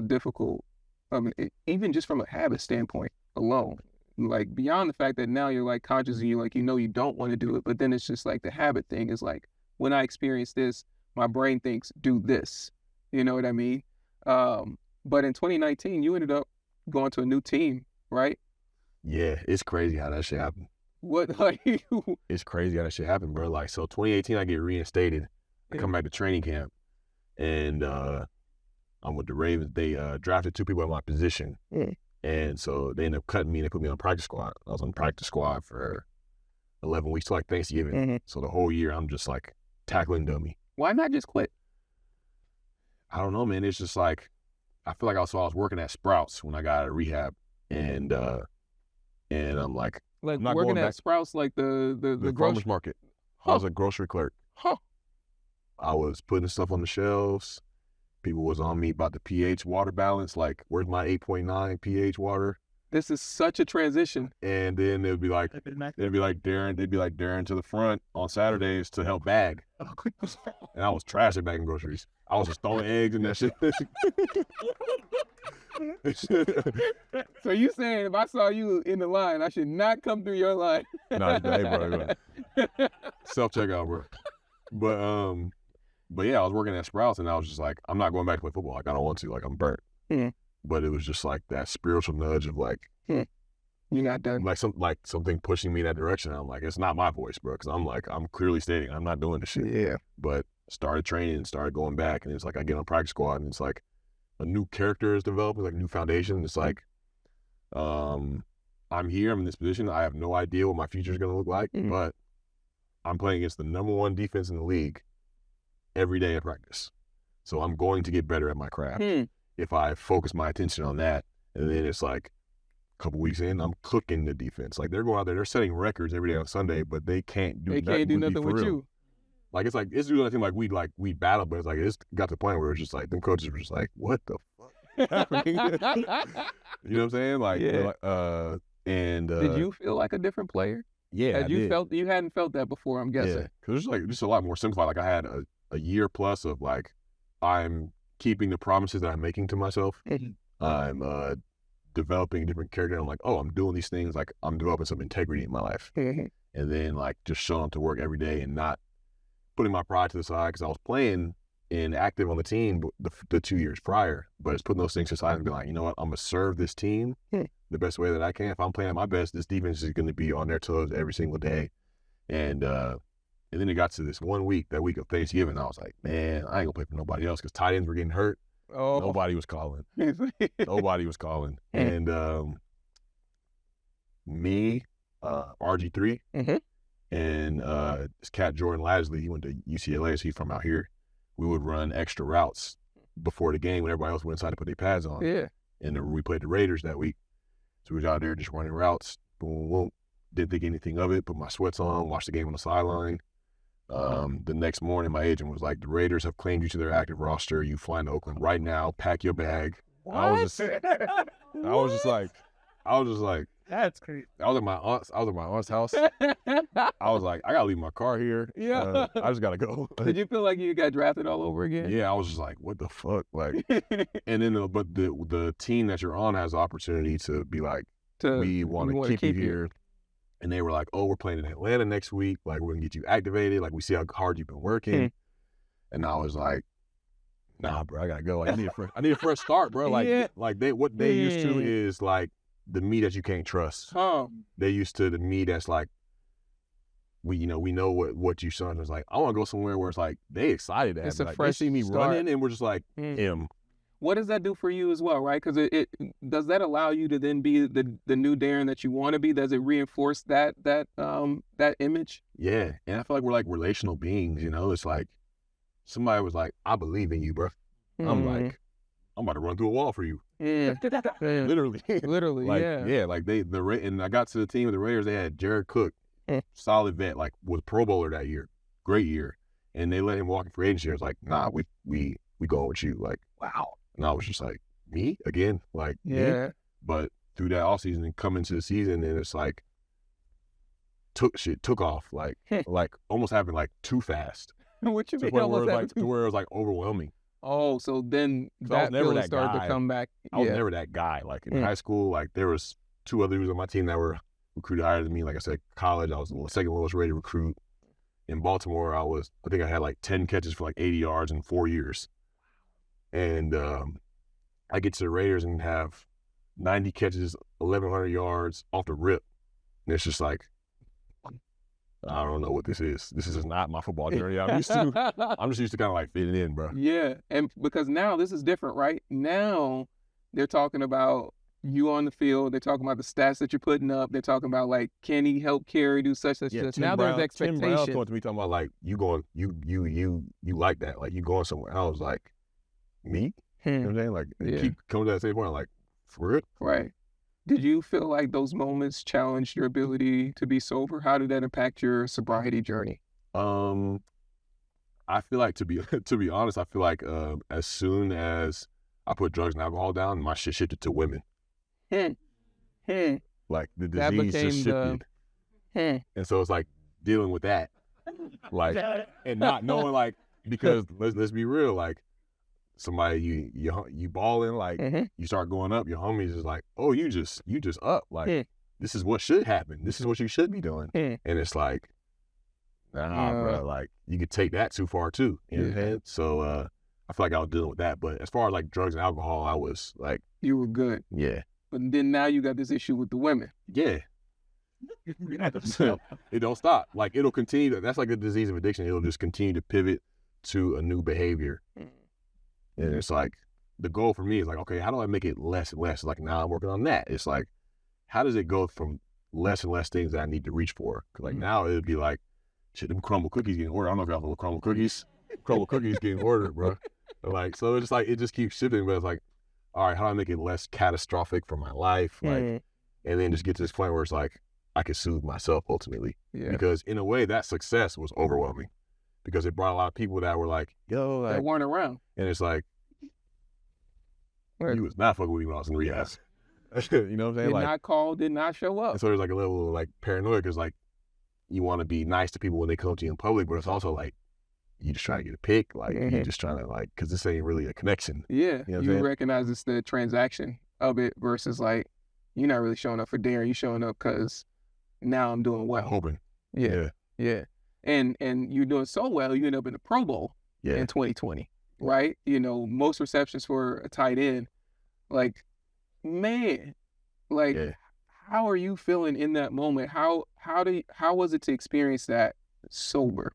difficult, I mean, even just from a habit standpoint alone, like beyond the fact that now you're like conscious and you like, you know, you don't want to do it, but then it's just like the habit thing is like, when I experience this, my brain thinks do this, you know what I mean? But in 2019, you ended up going to a new team, right? Yeah, it's crazy how that shit happened. What, like, It's crazy how that shit happened, bro. Like, so 2018, I get reinstated. I come back to training camp, and I'm with the Ravens. They drafted 2 people at my position, and so they ended up cutting me and they put me on practice squad. I was on practice squad for 11 weeks till like Thanksgiving. So the whole year, I'm just like tackling dummy. why not just quit? I don't know, man. It's just like, I feel like I was working at Sprouts when I got out of rehab, and I'm like, Like I'm not working going at back. Sprouts, like the the grocery. farmer's market. I was a grocery clerk. Huh. I was putting stuff on the shelves. People was on me about the pH water balance, like, where's my 8.9 pH water? This is such a transition. And then they'd be like Darren to the front on Saturdays to help bag. And I was trash at bagging groceries. I was just throwing eggs and that shit. So you saying if I saw you in the line, I should not come through your line? Nah, hey, bro. Self-checkout, bro. But yeah, I was working at Sprouts and I was just like, I'm not going back to play football. Like, I don't want to. Like, I'm burnt. But it was just like that spiritual nudge of like, You're not done. like something pushing me in that direction. I'm like, it's not my voice, bro. Because I'm clearly stating I'm not doing this shit. Yeah. But started training and started going back, and it's like I get on practice squad, and it's like a new character is developing, like a new foundation. It's like, I'm here, I'm in this position. I have no idea what my future is gonna look like, but I'm playing against the #1 defense in the league every day in practice. So I'm going to get better at my craft if I focus my attention on that. And then it's like a couple weeks in, I'm cooking the defense. Like, they're going out there, they're setting records every day on Sunday, but they can't do nothing with real. you. Like, it's doing nothing like we'd battle, but it's like, it's got to the point where it's just like, them coaches were just like, what the fuck happening? You know what I'm saying? Like, Yeah. Did you feel like a different player? Yeah, Had you hadn't felt that before, I'm guessing. Yeah, because it's like just a lot more simplified. Like, I had a year plus of like, I'm keeping the promises that I'm making to myself. I'm developing a different character. I'm like, oh, I'm doing these things. Like, I'm developing some integrity in my life. And then like just showing up to work every day and not putting my pride to the side, because I was playing and active on the team the 2 years prior, but it's putting those things aside and be like, you know what, I'm gonna serve this team the best way that I can. If I'm playing at my best, this defense is gonna be on their toes every single day. And then it got to this 1 week, that week of Thanksgiving, I was like, man, I ain't gonna play for nobody else, because tight ends were getting hurt. Oh. Nobody was calling. Nobody was calling. And me, RG3, and this cat Jordan Lasley, he went to UCLA, so he's from out here. We would run extra routes before the game when everybody else went inside to put their pads on. Yeah. And we played the Raiders that week. So we was out there just running routes. Boom, boom. Didn't think anything of it, put my sweats on, watched the game on the sideline. The next morning, my agent was like, the Raiders have claimed you to their active roster. You flying to Oakland right now. Pack your bag. I was just like, that's crazy. I was at my aunt's house. I was like, I gotta leave my car here. Yeah. I just gotta go. Did you feel like you got drafted all over again? Yeah, I was just like, what the fuck? Like, and then but the team that you're on has the opportunity to be like, we want to keep you here. And they were like, oh, we're playing in Atlanta next week. Like, we're gonna get you activated. Like, we see how hard you've been working. And I was like, nah, bro, I gotta go. Like, I need a fresh start, bro. Like, what they used to is like the me that you can't trust. They used to the me that's like, we know what you son is like. I want to go somewhere where it's like they excited to have me. Like, fresh they see me start. running, and we're just like, What does that do for you as well, right? Because it does that allow you to then be the new Darren that you want to be? Does it reinforce that image? Yeah, and I feel like we're like relational beings. You know, it's like somebody was like, I believe in you, bro. I'm like, I'm about to run through a wall for you. Yeah. Literally. Like, yeah, like and I got to the team of the Raiders, they had Jared Cook, solid vet, like was Pro Bowler that year, great year. And they let him walk in free agency. I was like, nah, we going with you. Like, wow. And I was just like, me again? Like, yeah. Me? But through that offseason and coming to the season, and it's like took off, like almost happened like too fast. What you mean? To where it was like overwhelming. Oh, so then that feeling started to come back. I was never that guy. Like in high school, like there was 2 other dudes on my team that were recruited higher than me. Like I said, college, I was the second lowest rated recruit. In Baltimore, I think I had like 10 catches for like 80 yards in 4 years. And I get to the Raiders and have 90 catches, 1,100 yards off the rip. And it's just like, I don't know what this is. This is not my football journey I'm used to. I'm just used to kind of like fitting in, bro. Yeah, and because now this is different, right? Now they're talking about you on the field. They're talking about the stats that you're putting up. They're talking about like, can he help carry, do such. Now there's expectation. Tim Brown talking to me talking about like you like that, like you going somewhere. I was like, me? You know what I'm saying? Like keep coming to that same point. Like, for real? Right. Did you feel like those moments challenged your ability to be sober? How did that impact your sobriety journey? I feel like to be honest, I feel like as soon as I put drugs and alcohol down, my shit shifted to women. Like the disease just shifted. And so it's like dealing with that. Like and not knowing like because let's be real, like somebody you balling, like you start going up, your homies is like, oh, you just up, like this is what should happen, this is what you should be doing, and it's like, nah, bro, like you could take that too far too, you know what I'm saying? So I feel like I was dealing with that, but as far as like drugs and alcohol, I was like, you were good, but then now you got this issue with the women, it don't stop, like it'll continue. That's like a disease of addiction. It'll just continue to pivot to a new behavior. And it's like, the goal for me is like, okay, how do I make it less and less? Like now I'm working on that. It's like, how does it go from less and less things that I need to reach for? Cause like now it'd be like, shit, them crumble cookies getting ordered. I don't know if y'all know crumble cookies. Crumble cookies getting ordered, bro. Like, so it's just like, it just keeps shifting, but it's like, all right, how do I make it less catastrophic for my life? Like, and then just get to this point where it's like, I can soothe myself ultimately. Because in a way that success was overwhelming. Because it brought a lot of people that were like, yo, like, that weren't around. And it's like, you was not fucking with me when I was in rehab. You know what I'm saying? Did like, not call, did not show up. And so there's like a level of like paranoia because like you want to be nice to people when they come to you in public, but it's also like you just trying to get a pick, like you just trying to like, because this ain't really a connection. Yeah, you know you recognize it's the transaction of it versus like you're not really showing up for Darren, you showing up because now I'm doing well. Hoping. Yeah. And you're doing so well, you end up in the Pro Bowl in 2020, right? You know, most receptions for a tight end. Like, man, like, how are you feeling in that moment? How was it to experience that sober?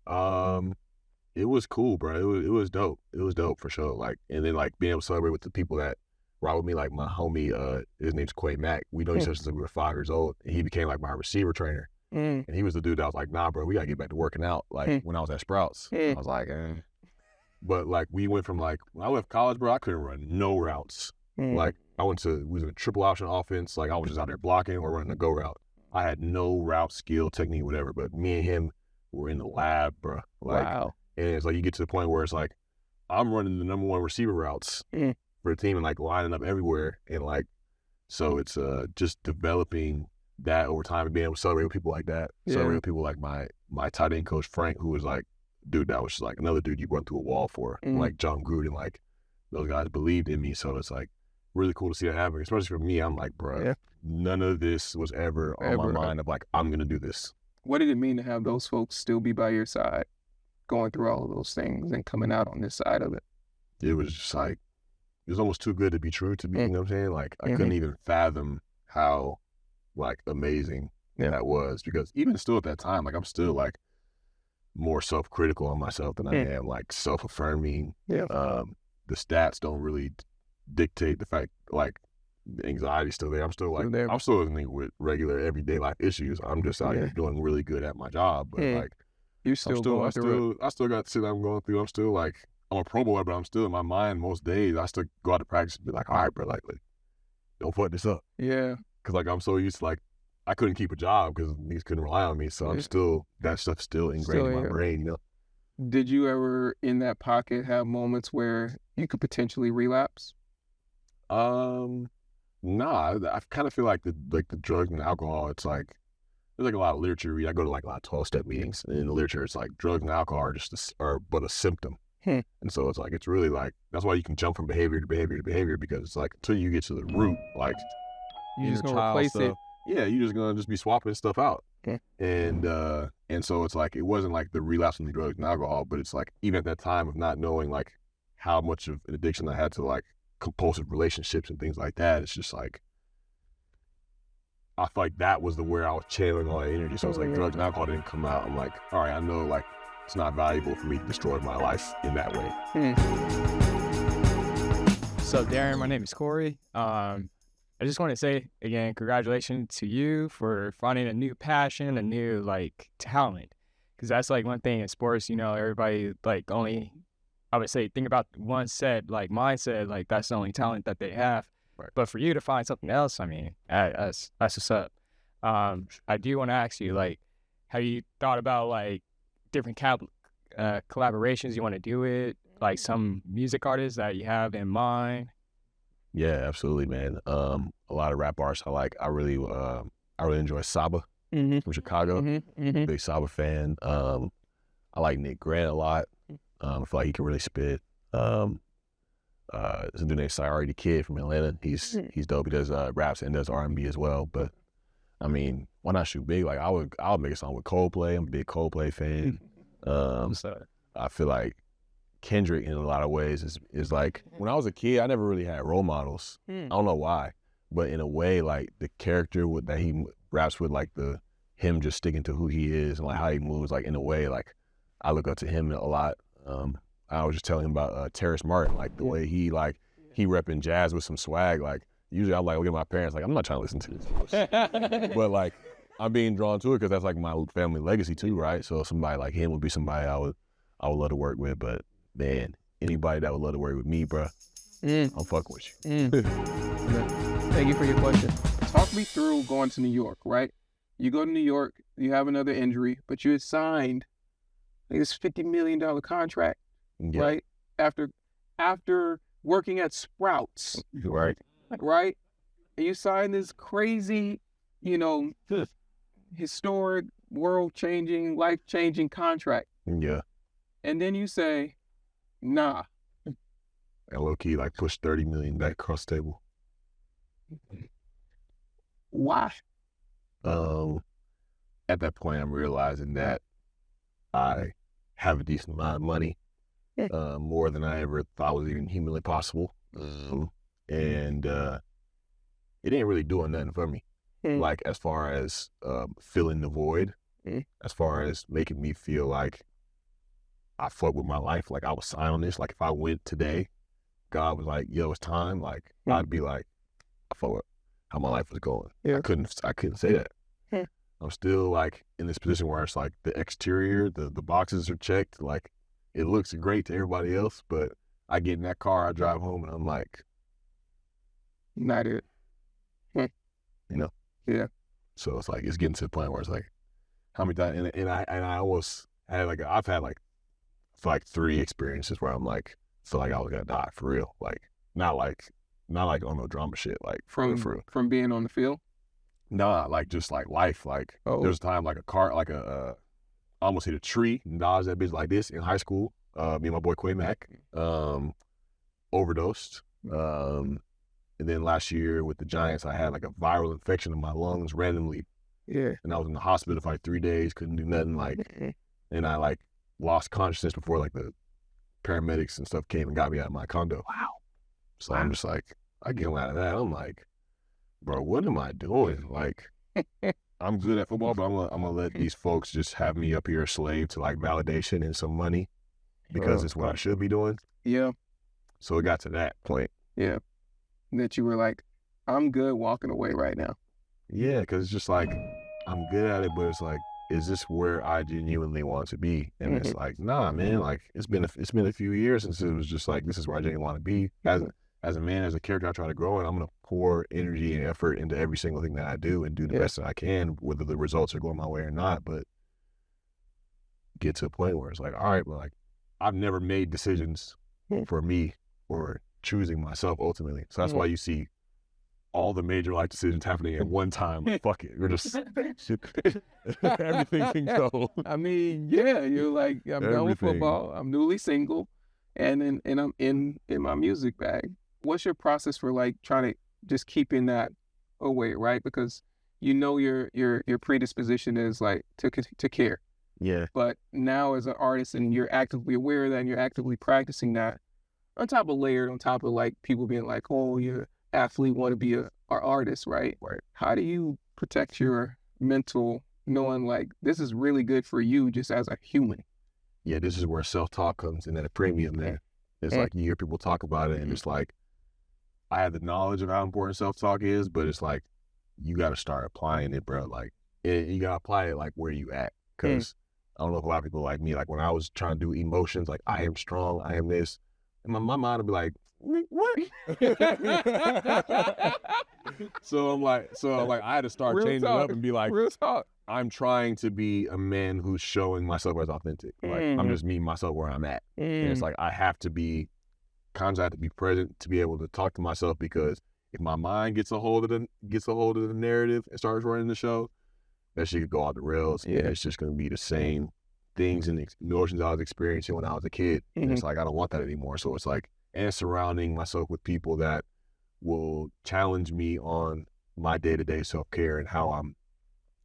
It was cool, bro. It was dope. It was dope for sure. Like, and then like being able to celebrate with the people that ride with me, like my homie, his name's Quay Mack. We know each other since we were 5 years old, and he became like my receiver trainer. And he was the dude that was like, nah, bro, we gotta get back to working out. Like when I was at Sprouts, I was like, But like we went from like, when I left college, bro, I couldn't run no routes. Like we was in a triple option offense. Like I was just out there blocking or running a go route. I had no route skill, technique, whatever. But me and him were in the lab, bro. Like, wow. And it's like you get to the point where it's like, I'm running the number 1 receiver routes for the team and like lining up everywhere. And like, so it's just developing that over time and being able to celebrate with people like that. Celebrate with people like my tight end coach, Frank, who was like, dude, that was just like another dude you run through a wall for. Like John Gruden, like those guys believed in me. So it's like really cool to see that happen. Especially for me, I'm like, bro, none of this was ever on my mind of like, I'm going to do this. What did it mean to have those folks still be by your side, going through all of those things and coming out on this side of it? It was just like, it was almost too good to be true to me. You know what I'm saying? Like I couldn't even fathom how like amazing that was, because even still at that time, like I'm still like more self-critical on myself than I am like self-affirming. The stats don't really dictate the fact, like the anxiety's still there. I'm still like, I'm still living with regular everyday life issues. I'm just out here doing really good at my job, but like I still got to see that I'm going through. I'm still like, I'm a Pro Bowler, but I'm still in my mind most days. I still go out to practice and be like, all right, bro, like don't fuck this up. Cause like I'm so used to like, I couldn't keep a job because niggas couldn't rely on me. So I'm still, that stuff's still ingrained in my brain, you know? Did you ever in that pocket have moments where you could potentially relapse? Nah, I kind of feel like the drugs and alcohol, it's like, there's like a lot of literature read. I go to like a lot of 12-step meetings, and in the literature, it's like drugs and alcohol are just but a symptom. And so it's like, it's really like, that's why you can jump from behavior to behavior to behavior, because it's like, until you get to the root, like You're just inner gonna child replace stuff. Yeah, you're just gonna be swapping stuff out. Okay. And so it's like it wasn't like the relapse from the drugs and alcohol, but it's like even at that time of not knowing like how much of an addiction I had to like compulsive relationships and things like that. It's just like I feel like that was where I was channeling all that energy. So it's like drugs and alcohol didn't come out. I'm like, all right, I know like it's not valuable for me to destroy my life in that way. So Darren, my name is Corey. I just want to say again, congratulations to you for finding a new passion, a new like talent. Because that's like one thing in sports, you know, everybody like only, I would say, think about one set, like mindset, like that's the only talent that they have. Right. But for you to find something else, I mean, that's what's up. I do want to ask you, like, have you thought about like different collaborations you want to do with, like some music artists that you have in mind? Yeah, absolutely, man. A lot of rap artists I like. I really enjoy Saba from Chicago. Big Saba fan. I like Nick Grant a lot. I feel like he can really spit. There's a dude named Sayari the Kid from Atlanta. He's dope. He does raps and does R&B as well. But I mean, why not shoot big? Like I'll make a song with Coldplay. I'm a big Coldplay fan. I feel like Kendrick in a lot of ways is like, when I was a kid, I never really had role models. I don't know why, but in a way, like the character that he raps with, like him just sticking to who he is and like how he moves, like in a way, like I look up to him a lot. I was just telling him about Terrace Martin, like the way he repping jazz with some swag. Like usually I'm like, look at my parents, like I'm not trying to listen to this, but like I'm being drawn to it because that's like my family legacy too, right? So somebody like him would be somebody I would love to work with. But man, anybody that would love to work with me, bro, I'm fucking with you. Thank you for your question. Talk me through going to New York, right? You go to New York, you have another injury, but you had signed like this $50 million contract, Yeah. right? After working at Sprouts, Right. right? And you signed this crazy, you know, historic, world-changing, life-changing contract. Yeah. And then you say, nah. And low key, like push 30 million back across the table. Why? At that point, I'm realizing that I have a decent amount of money, more than I ever thought was even humanly possible. And it ain't really doing nothing for me. Like as far as filling the void, as far as making me feel like I fuck with my life, like I was signed on this. Like if I went today, God was like, yo, it's time. Like I'd be like, I fuck with how my life was going. Yeah. I couldn't say that. I'm still like in this position where it's like the exterior, the boxes are checked. Like it looks great to everybody else, but I get in that car, I drive home and I'm like, Not it. you know? Yeah. So it's like, it's getting to the point where it's like, how many times, and I almost had like, I've had like 3 experiences where I'm like, feel like I was gonna die for real. Like, not like on no drama shit, like for real. From being on the field? Nah, like just like life. Like there was a time like a car, like I almost hit a tree and dodged that bitch like this in high school. Me and my boy Quay Mack overdosed. And then last year with the Giants, I had like a viral infection in my lungs randomly. Yeah. And I was in the hospital for like 3 days, couldn't do nothing. Like, and I like lost consciousness before like the paramedics and stuff came and got me out of my condo. Wow. So I'm just like, I get out of that. I'm like, bro, what am I doing? Like, I'm good at football, but I'm gonna let these folks just have me up here a slave to like validation and some money because it's what I should be doing. Yeah. So it got to that point. Yeah. That you were like, I'm good walking away right now. Yeah, because it's just like, I'm good at it, but it's like, is this where I genuinely want to be? And it's like, nah, man, like it's been a few years since it was just like, this is where I genuinely want to be. As a man, as a character, I try to grow, and I'm going to pour energy and effort into every single thing that I do and do the best that I can, whether the results are going my way or not. But get to a point where it's like, all right, well, like I've never made decisions for me or choosing myself ultimately. So that's why you see all the major life decisions happening at one time. Like, fuck it. We're just everything can go. I mean, yeah, you're like, I'm done with Everything. football. I'm newly single, and I'm in my music bag. What's your process for like trying to just keeping that away, right? Because you know your predisposition is like to care. Yeah. But now as an artist and you're actively aware of that and you're actively practicing that, on top of like people being like, oh, you're athlete, want to be an artist, right? Right. How do you protect your mental knowing like this is really good for you just as a human? Yeah, this is where self-talk comes in at a premium, man. It's like you hear people talk about it and it's like, I have the knowledge of how important self-talk is, but it's like, you got to start applying it, bro. Like, you got to apply it like where you at. Because I don't know if a lot of people like me, like when I was trying to do emotions, like I am strong, I am this, and my mind would be like, what? so I'm like, I had to start Real changing talk. it up and be like, Real talk. I'm trying to be a man who's showing myself as authentic. Like I'm just meeting myself where I'm at. And it's like, I have to be present to be able to talk to myself, because if my mind gets a hold of the narrative and starts running the show, that shit could go off the rails. Yeah. And it's just going to be the same things and emotions I was experiencing when I was a kid. And it's like, I don't want that anymore. So it's like, and surrounding myself with people that will challenge me on my day-to-day self-care and how I'm,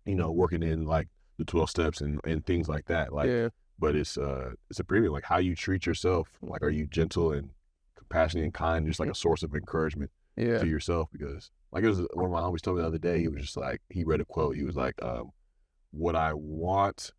working in like the 12 steps and things like that. Like, but it's a premium, like how you treat yourself. Like, are you gentle and compassionate and kind, just like a source of encouragement to yourself? Because like, it was one of my homies told me the other day, he was just like, he read a quote, he was like, what I want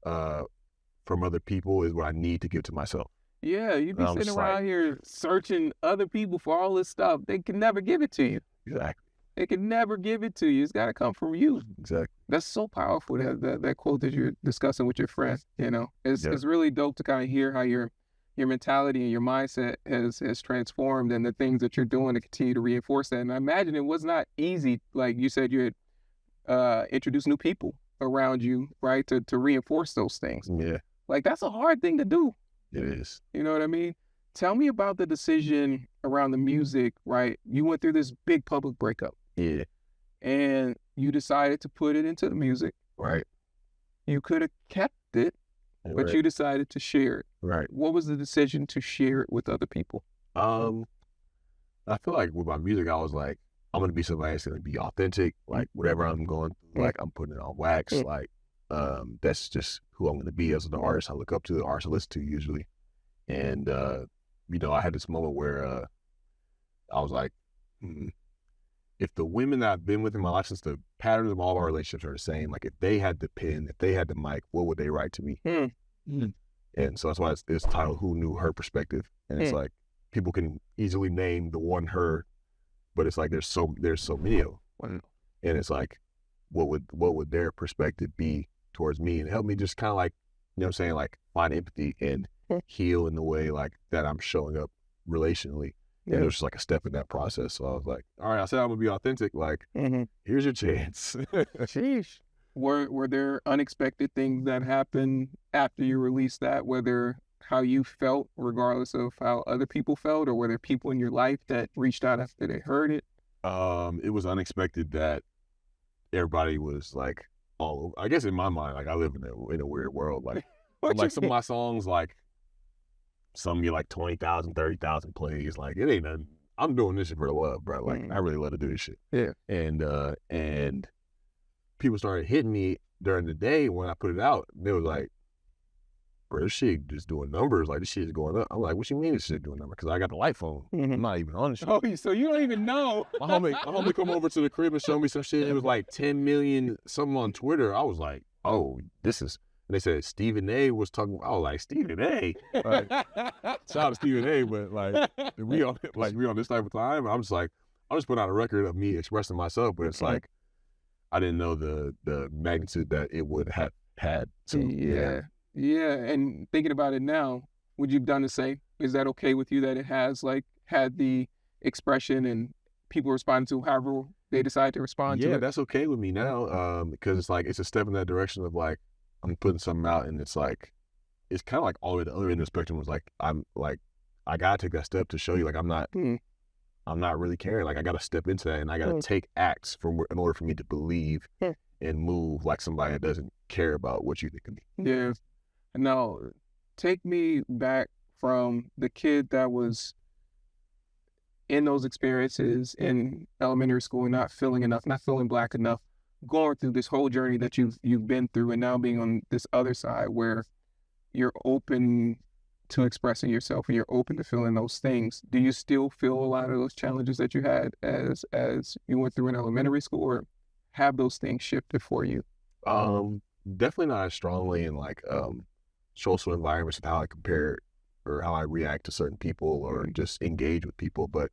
from other people is what I need to give to myself. Yeah, you be sitting around here searching other people for all this stuff. They can never give it to you. Exactly. They can never give it to you. It's got to come from you. Exactly. That's so powerful, that quote that you're discussing with your friend. It's really dope to kind of hear how your mentality and your mindset has transformed, and the things that you're doing to continue to reinforce that. And I imagine it was not easy. Like you said, you had introduced new people around you, right, to reinforce those things. Yeah. Like, that's a hard thing to do. It is. You know what I mean? Tell me about the decision around the music, right? You went through this big public breakup. Yeah. And you decided to put it into the music. Right. You could have kept it, but you decided to share it. Right. What was the decision to share it with other people? I feel like with my music, I was like, I'm going to be somebody that's going to be authentic. Like, whatever I'm going through, like, I'm putting it on wax. Like, that's just who I'm going to be as an artist I look up to, the artist I listen to usually. And, I had this moment where I was like, if the women that I've been with in my life, since the patterns of all of our relationships are the same, like if they had the pen, if they had the mic, what would they write to me? And so that's why it's titled Who Knew Her Perspective. And it's like, people can easily name the one her, but it's like there's so many of them. And it's like, what would their perspective be towards me? And help me just kind of like, like find empathy and heal in the way like that I'm showing up relationally. And it was just like a step in that process. So I was like, all right, I said I'm gonna be authentic. Like, here's your chance. Sheesh. Were there unexpected things that happened after you released that, whether how you felt, regardless of how other people felt, or were there people in your life that reached out after they heard it? It was unexpected that everybody was like all over. I guess in my mind, like I live in a weird world. Like, like some of my songs, like some get like 20,000, 30,000 plays. Like it ain't nothing. I'm doing this shit for the love, bro. Like I really love to do this shit. Yeah. And people started hitting me during the day when I put it out. They was like, bro, this shit just doing numbers. Like this shit is going up. I'm like, what you mean this shit doing numbers? Because I got the light phone. I'm not even on the shit. Oh, so you don't even know. My homie come over to the crib and show me some shit. It was like 10 million something on Twitter. I was like, oh, this is. And they said Stephen A was talking. I was like, Stephen A. Like, shout out to Stephen A. But like, we on this type of time. I'm just like, I'm just putting out a record of me expressing myself. But it's like, I didn't know the magnitude that it would have had. So yeah. And thinking about it now, would you have done the same? Is that okay with you that it has like had the expression and people respond to however they decide to respond to it? Yeah, that's okay with me now. Because it's like it's a step in that direction of like I'm putting something out, and it's like it's kind of like all the way to the other end of the spectrum was like I'm like I gotta take that step to show you like I'm not really caring. Like I gotta step into that, and I gotta take acts in order for me to believe and move like somebody that doesn't care about what you think of me. Yeah. Now, take me back from the kid that was in those experiences in elementary school, not feeling enough, not feeling Black enough, going through this whole journey that you've been through, and now being on this other side where you're open to expressing yourself and you're open to feeling those things. Do you still feel a lot of those challenges that you had as you went through in elementary school, or have those things shifted for you? Definitely not as strongly in like social environments and how I compare or how I react to certain people or just engage with people. But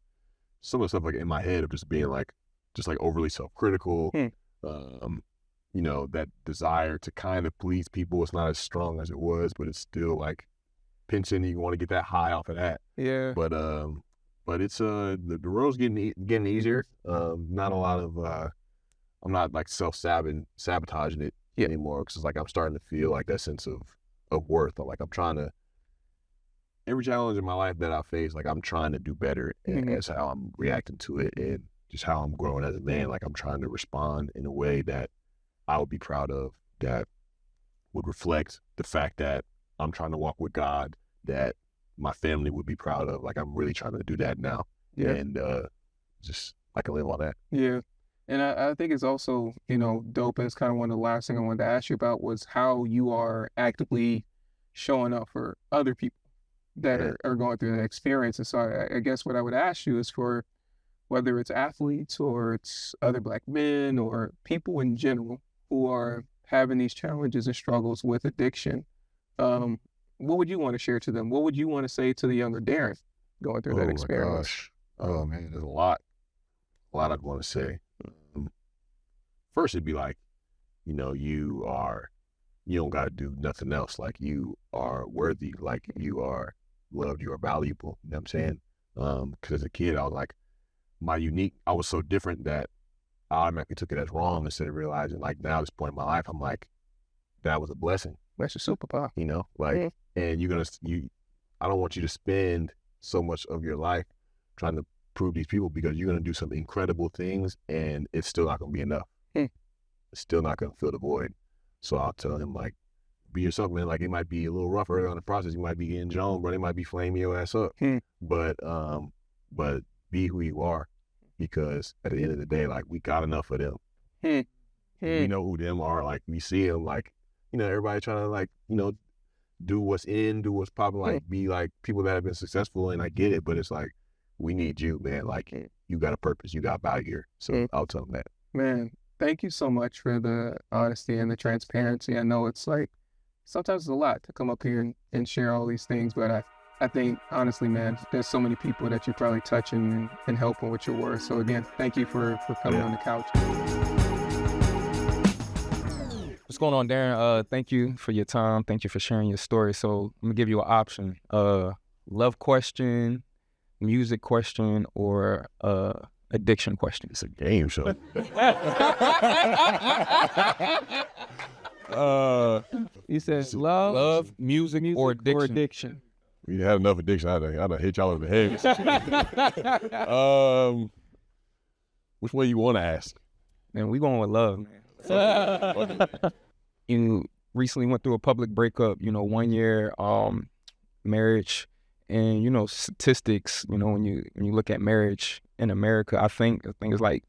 some of the stuff like in my head of just being like overly self-critical, that desire to kind of please people, it's not as strong as it was, but it's still like pinching. You want to get that high off of that. Yeah. But it's the road's getting easier. Not a lot of I'm not like sabotaging it anymore, because it's like I'm starting to feel like that sense of worth. Or like I'm trying to, every challenge in my life that I face, like I'm trying to do better, and that's how I'm reacting to it, and just how I'm growing as a man. Like I'm trying to respond in a way that I would be proud of, that would reflect the fact that I'm trying to walk with God, that my family would be proud of. Like I'm really trying to do that now. Yeah. And just I can live on that. Yeah. And I think it's also, dope, and it's kind of one of the last things I wanted to ask you about was how you are actively showing up for other people that are going through that experience. And so I guess what I would ask you is, for whether it's athletes or it's other Black men or people in general who are having these challenges and struggles with addiction, what would you want to share to them? What would you want to say to the younger Darren going through that experience? My gosh. Oh man, there's a lot I'd want to say. First, it'd be like, you don't got to do nothing else. Like you are worthy, like you are loved, you are valuable. You know what I'm saying? Because as a kid, I was like, I was so different that I automatically took it as wrong, instead of realizing, like, now at this point in my life, I'm like, that was a blessing. That's your superpower. And I don't want you to spend so much of your life trying to prove these people, because you're going to do some incredible things and it's still not going to be enough. It's still not going to fill the void. So I'll tell him, like, be yourself, man. Like, it might be a little rough early on in the process. You might be getting Joan, bro. They might be flaming your ass up. But be who you are, because at the end of the day, like, we got enough of them. We know who them are. Like, we see them, like, everybody trying to, like, do what's in, do what's popping, like, be like people that have been successful, and I get it, but it's like, we need you, man. Like, you got a purpose, you got value here. So I'll tell them that. Man, thank you so much for the honesty and the transparency. I know it's like, sometimes it's a lot to come up here and share all these things, but I think, honestly, man, there's so many people that you're probably touching and helping with your work. So again, thank you for coming on the couch. What's going on, Darren? Thank you for your time. Thank you for sharing your story. So I'm gonna give you an option: love question, music question, or addiction question. It's a game show. You said love, music, or addiction. We had enough addiction. I done hit y'all over the head. Which way you want to ask? Man, we going with love, man. You recently went through a public breakup, 1 year marriage, and statistics, when you look at marriage in America, I think it's like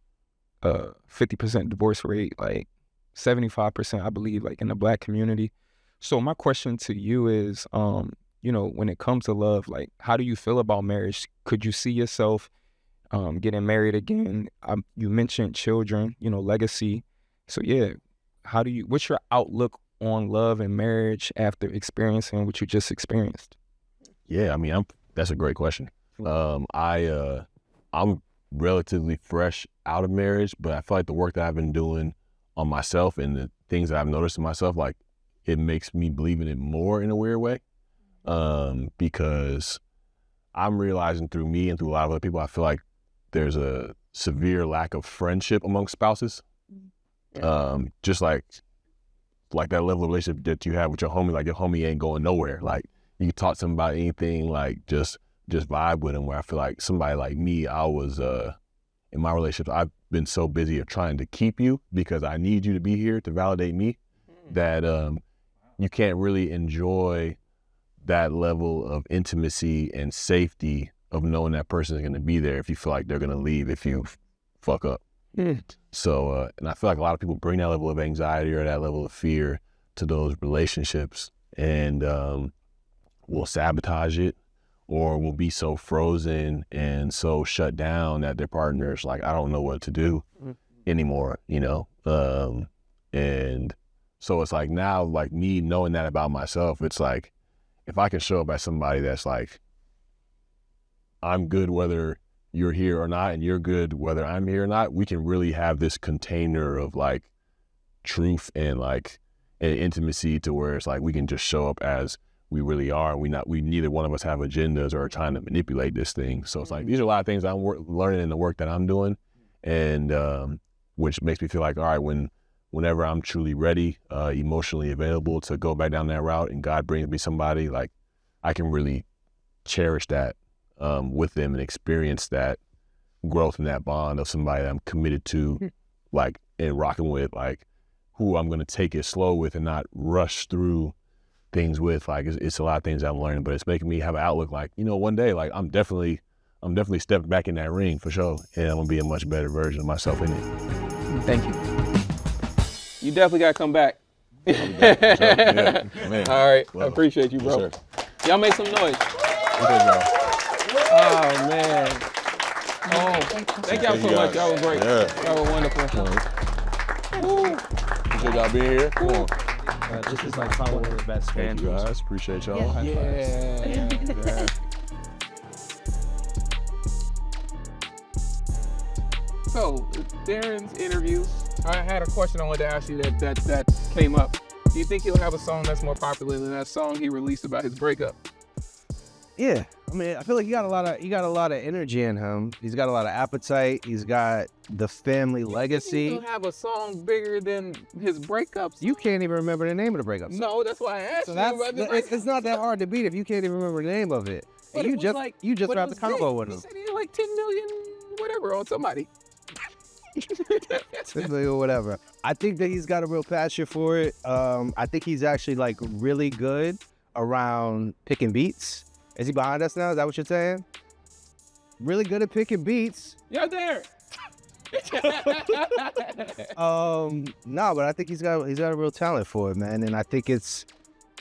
50% divorce rate, like 75%, I believe, like in the Black community. So my question to you is, when it comes to love, like, how do you feel about marriage? Could you see yourself getting married again? You mentioned children, legacy. So yeah, what's your outlook on love and marriage after experiencing what you just experienced? Yeah, I mean, that's a great question. I'm relatively fresh out of marriage, but I feel like the work that I've been doing on myself and the things that I've noticed in myself, like, it makes me believe in it more in a weird way. Because I'm realizing through me and through a lot of other people, I feel like there's a severe lack of friendship among spouses. Just like that level of relationship that you have with your homie, like your homie ain't going nowhere. Like, you can talk to him about anything, like just vibe with him, where I feel like somebody like me, I was, in my relationship, I've been so busy of trying to keep you because I need you to be here to validate me, that you can't really enjoy that level of intimacy and safety of knowing that person is going to be there if you feel like they're going to leave if you fuck up. So, and I feel like a lot of people bring that level of anxiety or that level of fear to those relationships and will sabotage it or will be so frozen and so shut down that their partner's like, I don't know what to do anymore, you know? And so it's like now, like me knowing that about myself, it's like, if I can show up as somebody that's like, I'm good whether you're here or not, and you're good whether I'm here or not, we can really have this container of like truth and like an intimacy to where it's like we can just show up as we really are. We neither one of us have agendas or are trying to manipulate this thing. So it's like these are a lot of things I'm learning in the work that I'm doing, and which makes me feel like, all right, whenever I'm truly ready, emotionally available to go back down that route, and God brings me somebody, like I can really cherish that with them and experience that growth and that bond of somebody that I'm committed to, like, and rocking with, like who I'm gonna take it slow with and not rush through things with. Like it's a lot of things I'm learning, but it's making me have an outlook like, you know, one day, like I'm definitely stepping back in that ring for sure, and I'm gonna be a much better version of myself in it. Thank you. You definitely got to come back. Yeah, man. All right. Love I appreciate you, bro. Yes, Y'all make some noise. Okay, bro. Oh, man. Oh, thank y'all so much. Y'all was great. Yeah. Y'all were wonderful. Woo. Appreciate y'all being here. Come on. This is like probably one of the best Thank you guys. Appreciate y'all. High fives. Yeah. So, Darren's interview, I had a question I wanted to ask you that came up. Do you think he'll have a song that's more popular than that song he released about his breakup? Yeah, I mean, I feel like he got a lot of energy in him. He's got a lot of appetite. He's got the family legacy. He'll have a song bigger than his breakups. You can't even remember the name of the breakup song. No, that's why I asked So you about the breakup. it's not that hard to beat if you can't even remember the name of it. But And it you was just like- you just but it wrapped the was combo big. with He him. said he had like 10 million whatever on somebody. 10 million or whatever. I think that he's got a real passion for it. I think he's actually like really good around picking beats. Is he behind us now? Is that what you're saying? Really good at picking beats. Yo, Darren. No, but I think he's got a real talent for it, man. And I think it's,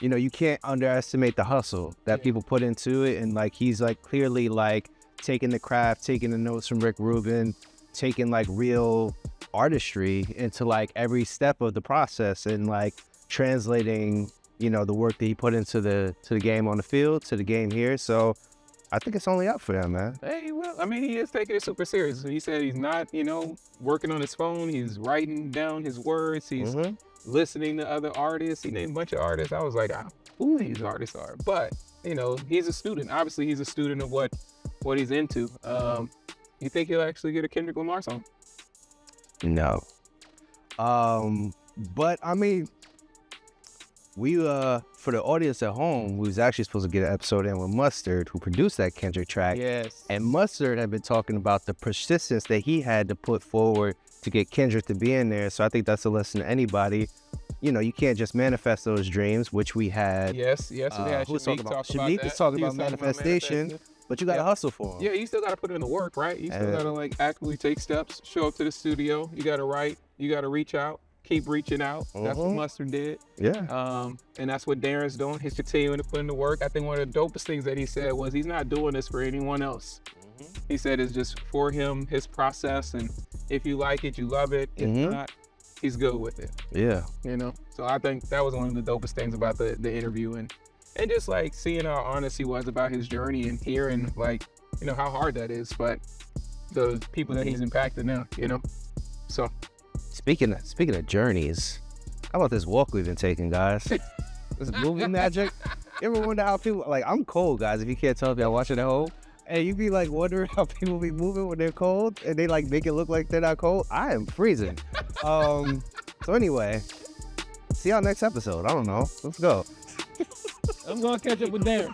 you know, you can't underestimate the hustle that people put into it. And like he's like clearly like taking the craft, taking the notes from Rick Rubin, taking like real artistry into like every step of the process and like translating, you know, the work that he put into the game on the field to the game here. So I think it's only up for him, man. Hey, well, I mean, he is taking it super serious. He said he's not, you know, working on his phone. He's writing down his words. He's listening to other artists. He named a bunch of artists. I was like, who these artists are. But, you know, he's a student. Obviously, he's a student of what he's into. You think he'll actually get a Kendrick Lamar song? No. But I mean, we for the audience at home, we was actually supposed to get an episode in with Mustard, who produced that Kendrick track. Yes. And Mustard had been talking about the persistence that he had to put forward to get Kendrick to be in there. So I think that's a lesson to anybody. You know, you can't just manifest those dreams, which we had. Yes, we had who's Shameik talking about? talk about Shameik that. is talking He about was manifestation, but you got to hustle for him. Yeah, you still got to put in the work, right? You still got to like actively take steps, show up to the studio. You got to write. You got to reach out. Keep reaching out. That's what Mustard did. Yeah. And that's what Darren's doing. He's continuing to put in the work. I think one of the dopest things that he said was he's not doing this for anyone else. He said it's just for him, his process, and if you like it, you love it. If not, he's good with it. Yeah. You know? So I think that was one of the dopest things about the interview and just like seeing how honest he was about his journey and hearing like, you know, how hard that is, but the people that he's impacted now, you know? So Speaking of journeys, how about this walk we've been taking, guys? This movie magic. You ever wonder how people, like, I'm cold, guys, if you can't tell if y'all watching at home. And you be like wondering how people be moving when they're cold and they like make it look like they're not cold. I am freezing. So anyway, see y'all next episode. I don't know. Let's go. I'm going to catch up with Darren.